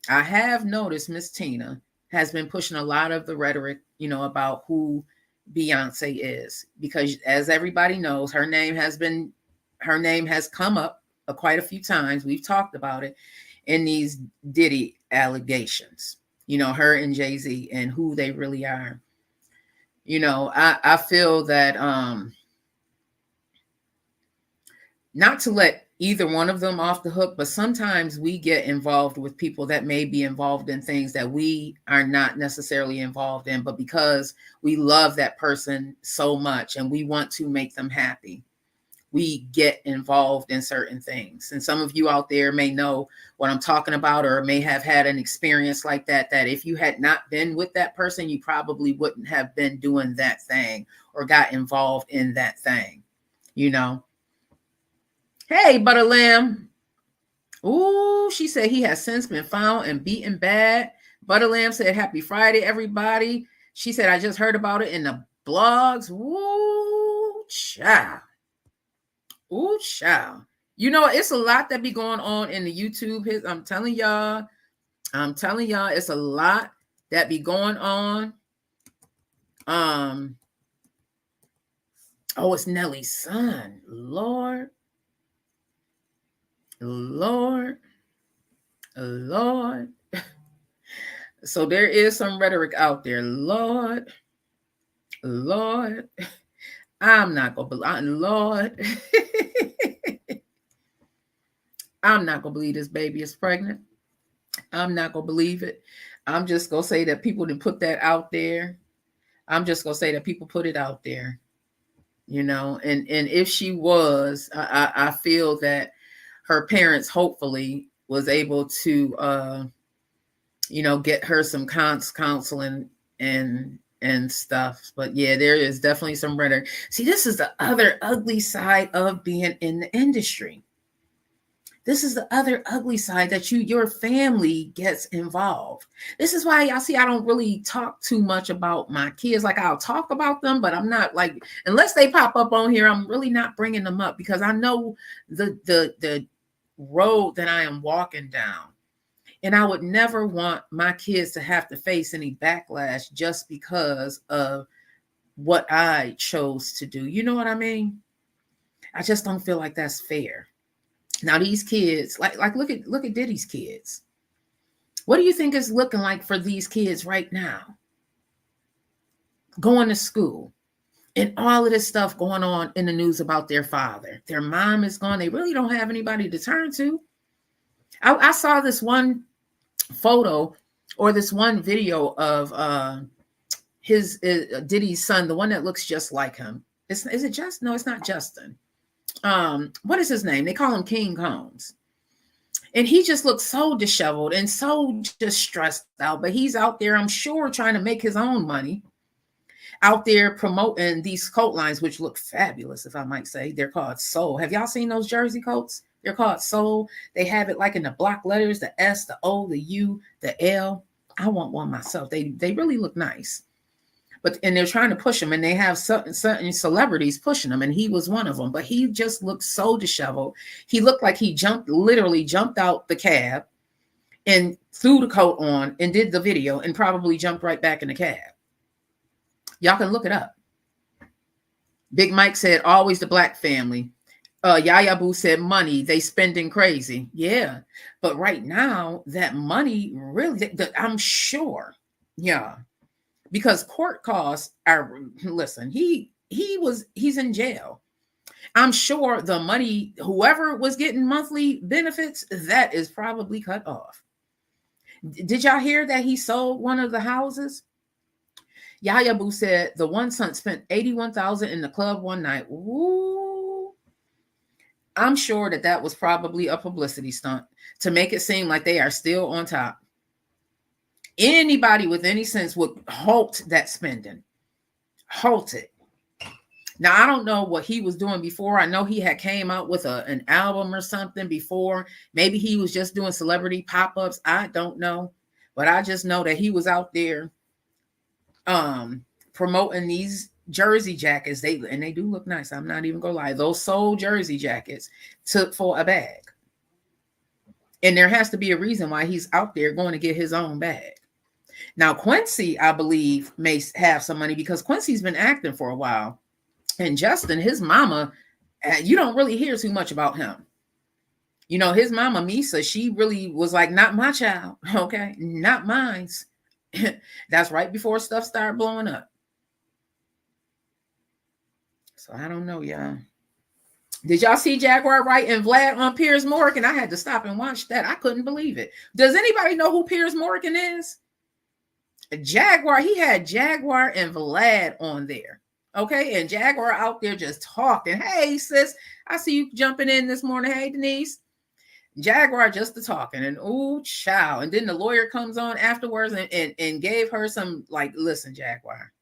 I have noticed Miss Tina has been pushing a lot of the rhetoric, you know, about who Beyonce is, because as everybody knows, her name has come up quite a few times. We've talked about it in these Diddy allegations, you know, her and Jay-Z and who they really are. You know, I feel that not to let either one of them off the hook, but sometimes we get involved with people that may be involved in things that we are not necessarily involved in, but because we love that person so much and we want to make them happy, we get involved in certain things. And some of you out there may know what I'm talking about, or may have had an experience like that, that if you had not been with that person, you probably wouldn't have been doing that thing or got involved in that thing, you know. Hey, Butter Lamb. Ooh, she said he has since been found and beaten bad. Butter Lamb said, happy Friday, everybody. She said, I just heard about it in the blogs. Ooh, child. You know, it's a lot that be going on in the YouTube. I'm telling y'all, it's a lot that be going on. Oh, it's Nelly's son. Lord. So there is some rhetoric out there. Lord. I'm not gonna believe. Lord. I'm not gonna believe this baby is pregnant. I'm not gonna believe it. I'm just gonna say that people didn't put that out there. I'm just gonna say that people put it out there. You know, and if she was, I feel that her parents hopefully was able to you know, get her some counseling and stuff. But yeah, there is definitely some rhetoric. See, this is the other ugly side of being in the industry. This is the other ugly side, that your family gets involved. This is why y'all see I don't really talk too much about my kids. Like, I'll talk about them, but I'm not like, unless they pop up on here, I'm really not bringing them up, because I know the road that I am walking down. And I would never want my kids to have to face any backlash just because of what I chose to do. You know what I mean? I just don't feel like that's fair. Now these kids, like look at Diddy's kids. What do you think is looking like for these kids right now? Going to school and all of this stuff going on in the news about their father. Their mom is gone. They really don't have anybody to turn to. I saw this one photo or this one video of his Diddy's son, the one that looks just like him. Is it just? No, it's not Justin. What is his name? They call him King Combs. And he just looks so disheveled and so just stressed out. But he's out there, I'm sure, trying to make his own money. Out there promoting these coat lines, which look fabulous, if I might say. They're called Soul. Have y'all seen those jersey coats? They're called Soul. They have it like in the block letters, the S, the O, the U, the L. I want one myself. They really look nice. And they're trying to push him, and they have certain celebrities pushing him, and he was one of them. But he just looked so disheveled. He looked like he literally jumped out the cab and threw the coat on and did the video and probably jumped right back in the cab. Y'all can look it up. Big Mike said, always the black family. Yaya Boo said, money, they spending crazy. Yeah, but right now, that money really, I'm sure, yeah. Because court costs are, listen, he's in jail. I'm sure the money, whoever was getting monthly benefits, that is probably cut off. Did y'all hear that he sold one of the houses? Yaya Boo said the one son spent $81,000 in the club one night. Ooh. I'm sure that was probably a publicity stunt to make it seem like they are still on top. Anybody with any sense would halt that spending. Halt it. Now, I don't know what he was doing before. I know he had came out with an album or something before. Maybe he was just doing celebrity pop-ups. I don't know. But I just know that he was out there promoting these jersey jackets. They do look nice. I'm not even gonna lie. Those Soul jersey jackets took for a bag. And there has to be a reason why he's out there going to get his own bag. Now, Quincy, I believe, may have some money because Quincy's been acting for a while. And Justin, his mama, you don't really hear too much about him. You know, his mama, Misa, she really was like, not my child, okay? Not mine. That's right before stuff started blowing up. So I don't know, y'all. Did y'all see Jaguar Wright and Vlad on Piers Morgan? I had to stop and watch that. I couldn't believe it. Does anybody know who Piers Morgan is? Jaguar, he had Jaguar and Vlad on there. Okay, and Jaguar out there just talking. Hey, sis, I see you jumping in this morning. Hey, Denise. Jaguar just the talking, and ooh, child. And then the lawyer comes on afterwards and gave her some, like, listen, Jaguar,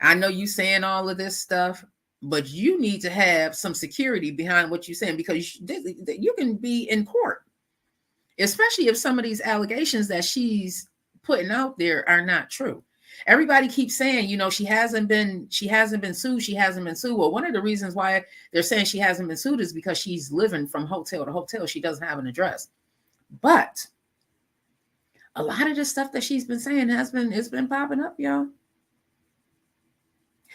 I know you saying all of this stuff, but you need to have some security behind what you're saying, because you can be in court, especially if some of these allegations that she's putting out there are not true. Everybody keeps saying, she hasn't been sued. She hasn't been sued. Well, one of the reasons why they're saying she hasn't been sued is because she's living from hotel to hotel. She doesn't have an address. But a lot of the stuff that she's been saying it's been popping up, y'all.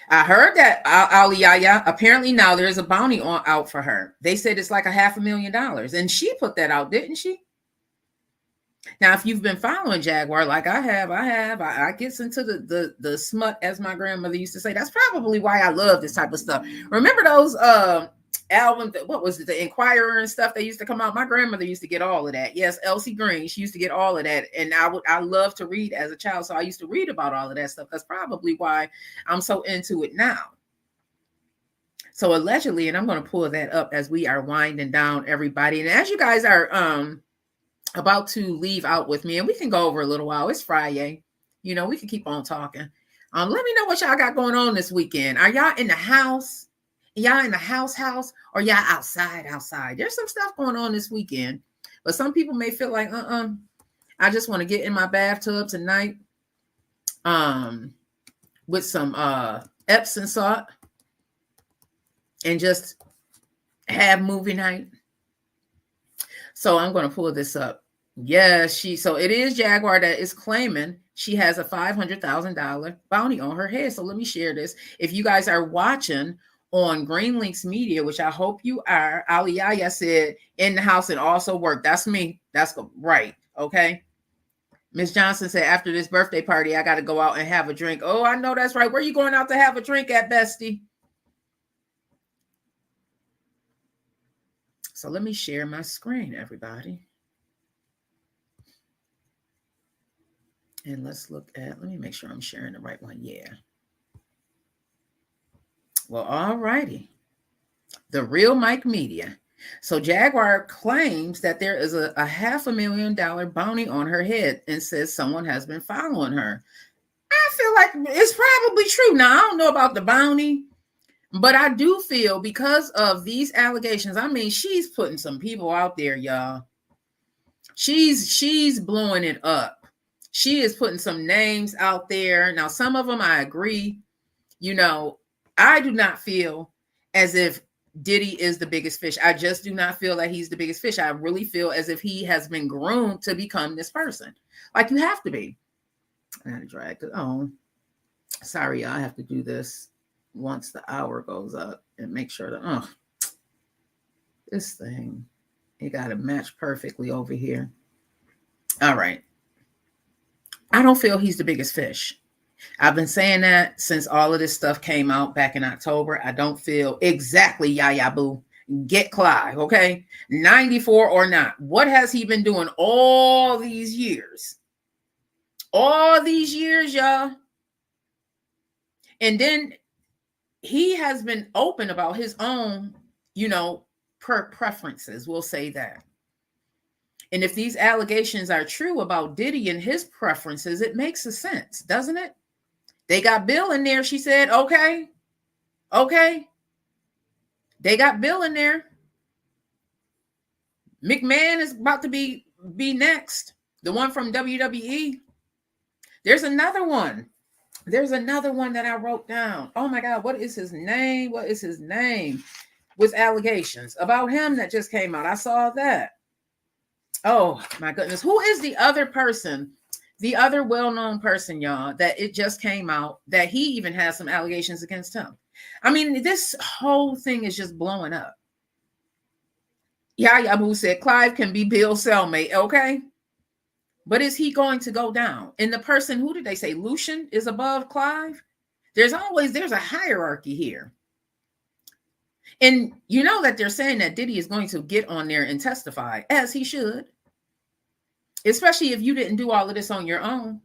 I heard that Aliyah, apparently now there's a bounty out for her. They said it's like $500,000, and she put that out, didn't she? Now, if you've been following Jaguar like I have, I gets into the smut, as my grandmother used to say. That's probably why I love this type of stuff. Remember those albums? What was it? The Inquirer and stuff that used to come out. My grandmother used to get all of that. Yes, Elsie Green. She used to get all of that, and I love to read as a child, so I used to read about all of that stuff. That's probably why I'm so into it now. So allegedly, and I'm going to pull that up as we are winding down, everybody, and as you guys are about to leave out with me, and we can go over a little while. It's Friday. We can keep on talking. Let me know what y'all got going on this weekend. Are y'all in the house? Y'all in the house, or y'all outside? There's some stuff going on this weekend, but some people may feel like, I just want to get in my bathtub tonight, with some Epsom salt and just have movie night. So I'm going to pull this up. Yes, so it is Jaguar that is claiming she has a $500,000 bounty on her head. So let me share this. If you guys are watching on Green Links Media, which I hope you are, Aliyah said in the house and also work. That's me. That's right. Okay. Miss Johnson said, after this birthday party, I got to go out and have a drink. Oh, I know that's right. Where are you going out to have a drink at, bestie? So let me share my screen, everybody. And let's look at, let me make sure I'm sharing the right one. Yeah. Well, all righty. The Real Mike Media. So Jaguar claims that there is a $500,000 bounty on her head and says someone has been following her. I feel like it's probably true. Now, I don't know about the bounty, but I do feel because of these allegations, I mean, she's putting some people out there, y'all. She's blowing it up. She is putting some names out there. Now, some of them I agree. I do not feel as if Diddy is the biggest fish. I just do not feel that he's the biggest fish. I really feel as if he has been groomed to become this person. Like you have to be. I gotta drag it on. Sorry, I have to do this once the hour goes up and make sure that, this thing, it got to match perfectly over here. All right. I don't feel he's the biggest fish. I've been saying that since all of this stuff came out back in October. I don't feel exactly Yaya Boo. Get Clive, okay? 94 or not. What has he been doing all these years? All these years, y'all. And then he has been open about his own, preferences. We'll say that. And if these allegations are true about Diddy and his preferences, it makes a sense, doesn't it? They got Bill in there. She said, okay. They got Bill in there. McMahon is about to be next. The one from WWE. There's another one. That I wrote down. Oh my God, what is his name? With allegations about him that just came out. I saw that. Oh my goodness. Who is the other person? The other well-known person, y'all, that it just came out that he even has some allegations against him. I mean, this whole thing is just blowing up. Yaya Boo said Clive can be Bill's cellmate, okay? But is he going to go down? And the person, who did they say, Lucian is above Clive? There's a hierarchy here. And you know that they're saying that Diddy is going to get on there and testify, as he should. Especially if you didn't do all of this on your own.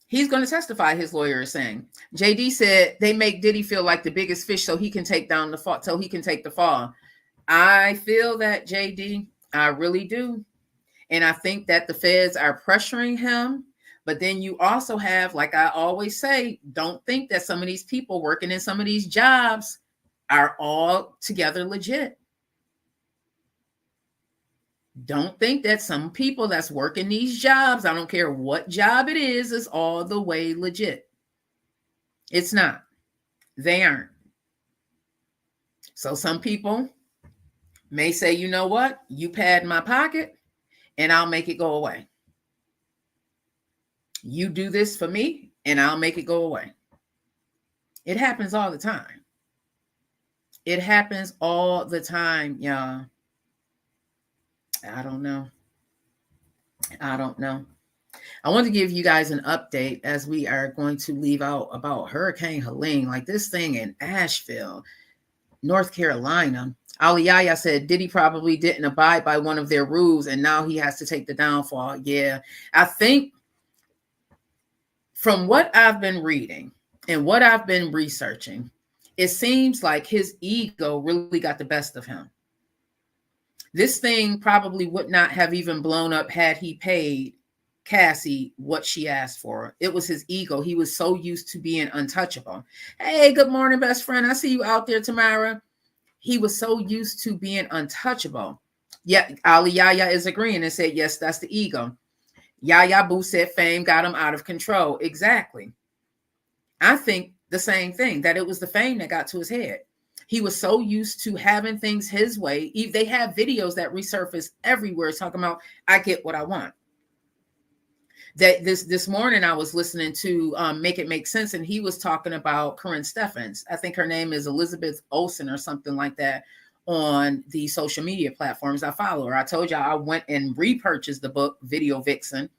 He's going to testify, his lawyer is saying. JD said they make Diddy feel like the biggest fish so he can take down the fall, so he can take the fall. I feel that, JD. I really do. And I think that the feds are pressuring him. But then you also have, like I always say, don't think that some of these people working in some of these jobs are all together legit. Don't think that some people that's working these jobs, I don't care what job it is all the way legit. It's not. They aren't. So some people may say, you know what? You pad my pocket and I'll make it go away. You do this for me and I'll make it go away. It happens all the time. It happens all the time, y'all. I don't know. I want to give you guys an update as we are going to leave out about Hurricane Helene. Like this thing in Asheville, North Carolina. Ali Yahya said Diddy probably didn't abide by one of their rules and now he has to take the downfall. Yeah, I think from what I've been reading and what I've been researching, it seems like his ego really got the best of him. This thing probably would not have even blown up had he paid Cassie what she asked for. It was his ego. He was so used to being untouchable. Hey, good morning, best friend. I see you out there, Tamara. He was so used to being untouchable. Yeah, Ali Yahya is agreeing and said, yes, that's the ego. Yahya Boo said fame got him out of control. Exactly. I think the same thing, that it was the fame that got to his head. He was so used to having things his way. They have videos that resurface everywhere talking about, I get what I want. That this morning I was listening to Make It Make Sense, and he was talking about Corinne Steffens. I think her name is Elizabeth Olsen or something like that on the social media platforms. I follow her. I told y'all I went and repurchased the book Video Vixen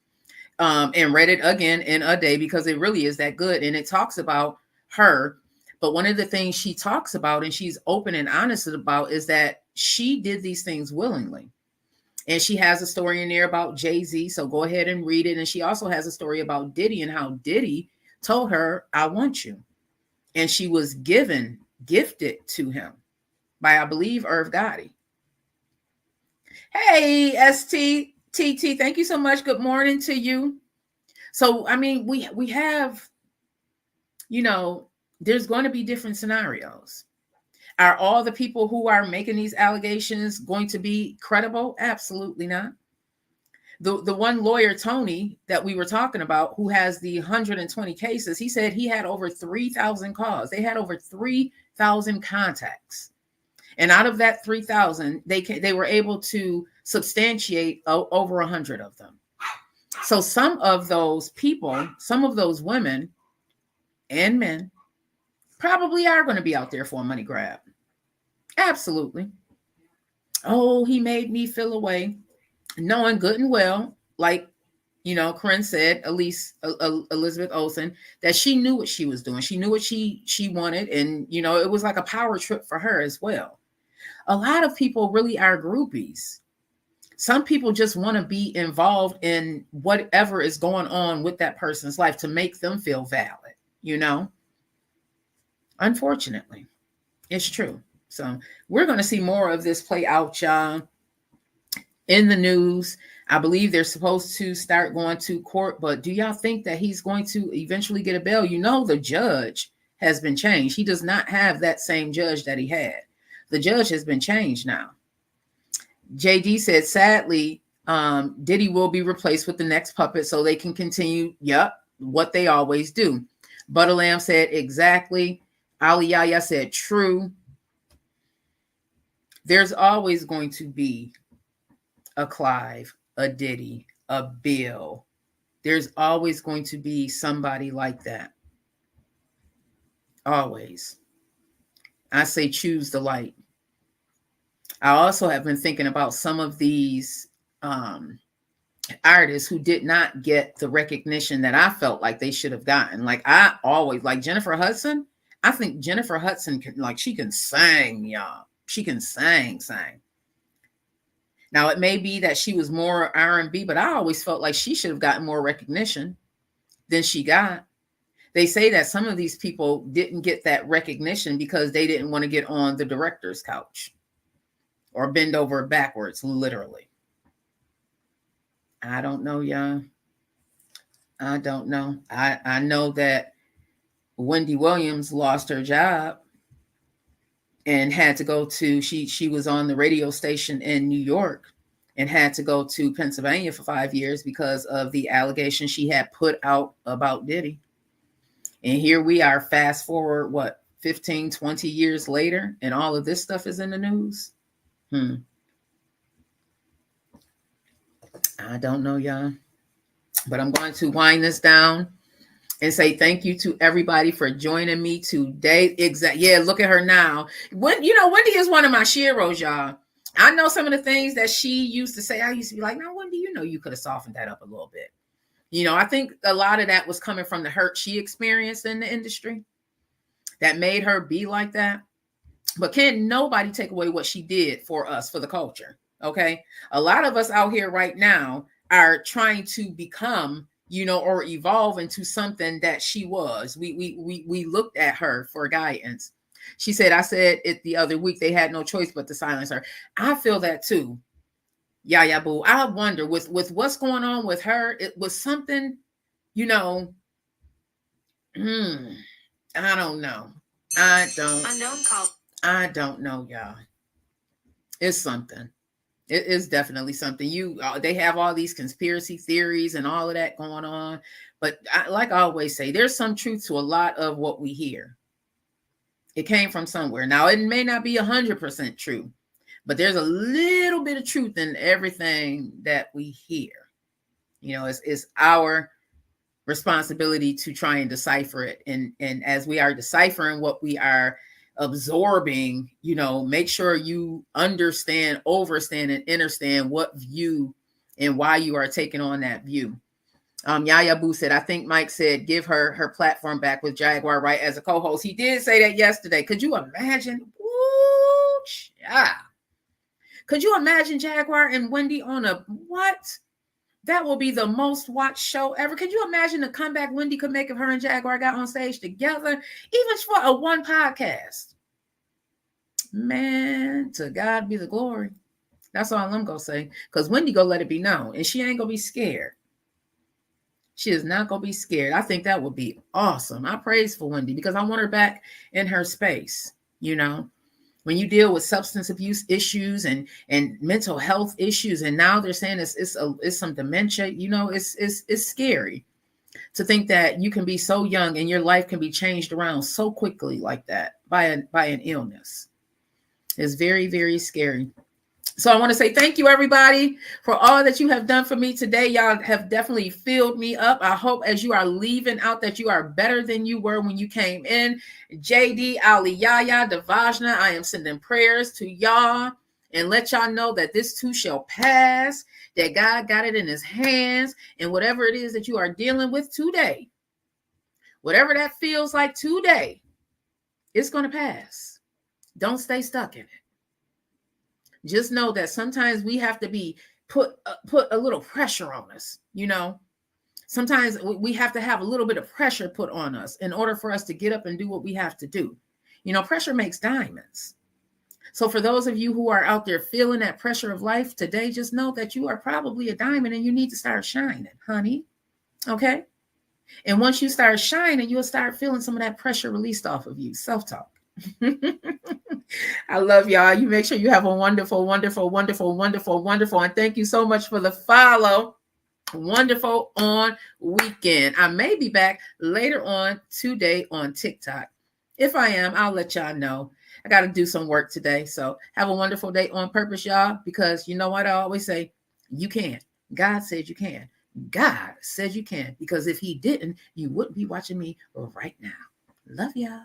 and read it again in a day because it really is that good. And it talks about her. But one of the things she talks about and she's open and honest about is that she did these things willingly. And she has a story in there about Jay-Z. So go ahead and read it. And she also has a story about Diddy and how Diddy told her, I want you. And she was gifted to him by, I believe, Irv Gotti. Hey, STTT, thank you so much. Good morning to you. So, I mean, we have, there's going to be different scenarios. Are all the people who are making these allegations going to be credible? Absolutely not. The one lawyer, Tony, that we were talking about, who has the 120 cases, he said he had over 3,000 calls. They had over 3,000 contacts. And out of that 3,000, they were able to substantiate over 100 of them. So some of those people, some of those women and men probably are going to be out there for a money grab. Absolutely. Oh, he made me feel away, knowing good and well, like, Corinne said, Elizabeth Olsen, that she knew what she was doing. She knew what she wanted. And, it was like a power trip for her as well. A lot of people really are groupies. Some people just want to be involved in whatever is going on with that person's life to make them feel valid, Unfortunately, it's true. So we're going to see more of this play out, y'all, in the news. I believe they're supposed to start going to court, but do y'all think that he's going to eventually get a bail? The judge has been changed. He does not have that same judge that he had. The judge has been changed now. JD said, sadly, Diddy will be replaced with the next puppet so they can continue, what they always do. Butterlamb said, exactly. Ali Yahya said, true. There's always going to be a Clive, a Diddy, a Bill. There's always going to be somebody like that. Always. I say choose the light. I also have been thinking about some of these artists who did not get the recognition that I felt like they should have gotten. Like I always, like Jennifer Hudson. I think Jennifer Hudson she can sing, y'all. She can sing. Now, it may be that she was more R&B, but I always felt like she should have gotten more recognition than she got. They say that some of these people didn't get that recognition because they didn't want to get on the director's couch or bend over backwards, literally. I don't know, y'all. I don't know. I know that Wendy Williams lost her job and had to go to, she was on the radio station in New York and had to go to Pennsylvania for 5 years because of the allegation she had put out about Diddy. And here we are, fast forward, 15, 20 years later, and all of this stuff is in the news. I don't know, y'all. But I'm going to wind this down and say thank you to everybody for joining me today. Yeah, look at her now. Wendy is one of my sheroes, y'all. I know some of the things that she used to say. I used to be like, no, Wendy, you could have softened that up a little bit. I think a lot of that was coming from the hurt she experienced in the industry that made her be like that. But can't nobody take away what she did for us, for the culture. Okay. A lot of us out here right now are trying to become, or evolve into something that she was. We looked at her for guidance. She said, I said it the other week, they had no choice but to silence her. I feel that too. Yeah, boo. I wonder with what's going on with her, it was something, I don't know. I don't know, y'all. It's something. It is definitely something. They have all these conspiracy theories and all of that going on. But like I always say, there's some truth to a lot of what we hear. It came from somewhere. Now, it may not be 100% true, but there's a little bit of truth in everything that we hear. It's our responsibility to try and decipher it. And as we are deciphering what we are absorbing, make sure you understand, overstand, and understand what view and why you are taking on that view. Yaya Boo said, I think Mike said, give her platform back with Jaguar Wright as a co-host. He did say that yesterday. Could you imagine? Ooh, yeah. Could you imagine Jaguar and Wendy on a what? That will be the most watched show ever. Could you imagine the comeback Wendy could make if her and Jaguar got on stage together, even for a one podcast? Man, to God be the glory. That's all I'm going to say. Because Wendy going to let it be known. And she ain't going to be scared. She is not going to be scared. I think that would be awesome. I praise for Wendy because I want her back in her space. When you deal with substance abuse issues and mental health issues, and now they're saying it's some dementia, it's scary to think that you can be so young and your life can be changed around so quickly like that by an illness. It's very, very scary. So I want to say thank you, everybody, for all that you have done for me today. Y'all have definitely filled me up. I hope as you are leaving out that you are better than you were when you came in. JD, Ali, Yaya, Devajna, I am sending prayers to y'all and let y'all know that this too shall pass, that God got it in his hands, and whatever it is that you are dealing with today, whatever that feels like today, it's going to pass. Don't stay stuck in it. Just know that sometimes we have to be put a little pressure on us. Sometimes we have to have a little bit of pressure put on us in order for us to get up and do what we have to do. Pressure makes diamonds. So for those of you who are out there feeling that pressure of life today, just know that you are probably a diamond and you need to start shining, honey. Okay. And once you start shining, you'll start feeling some of that pressure released off of you. Self-talk. I love y'all. You make sure you have a wonderful, wonderful, wonderful, wonderful, wonderful. And thank you so much for the follow. Wonderful on weekend. I may be back later on today on TikTok. If I am, I'll let y'all know. I got to do some work today. So have a wonderful day on purpose, y'all, because you know what I always say? You can. God said you can. God said you can, because if he didn't, you wouldn't be watching me right now. Love y'all.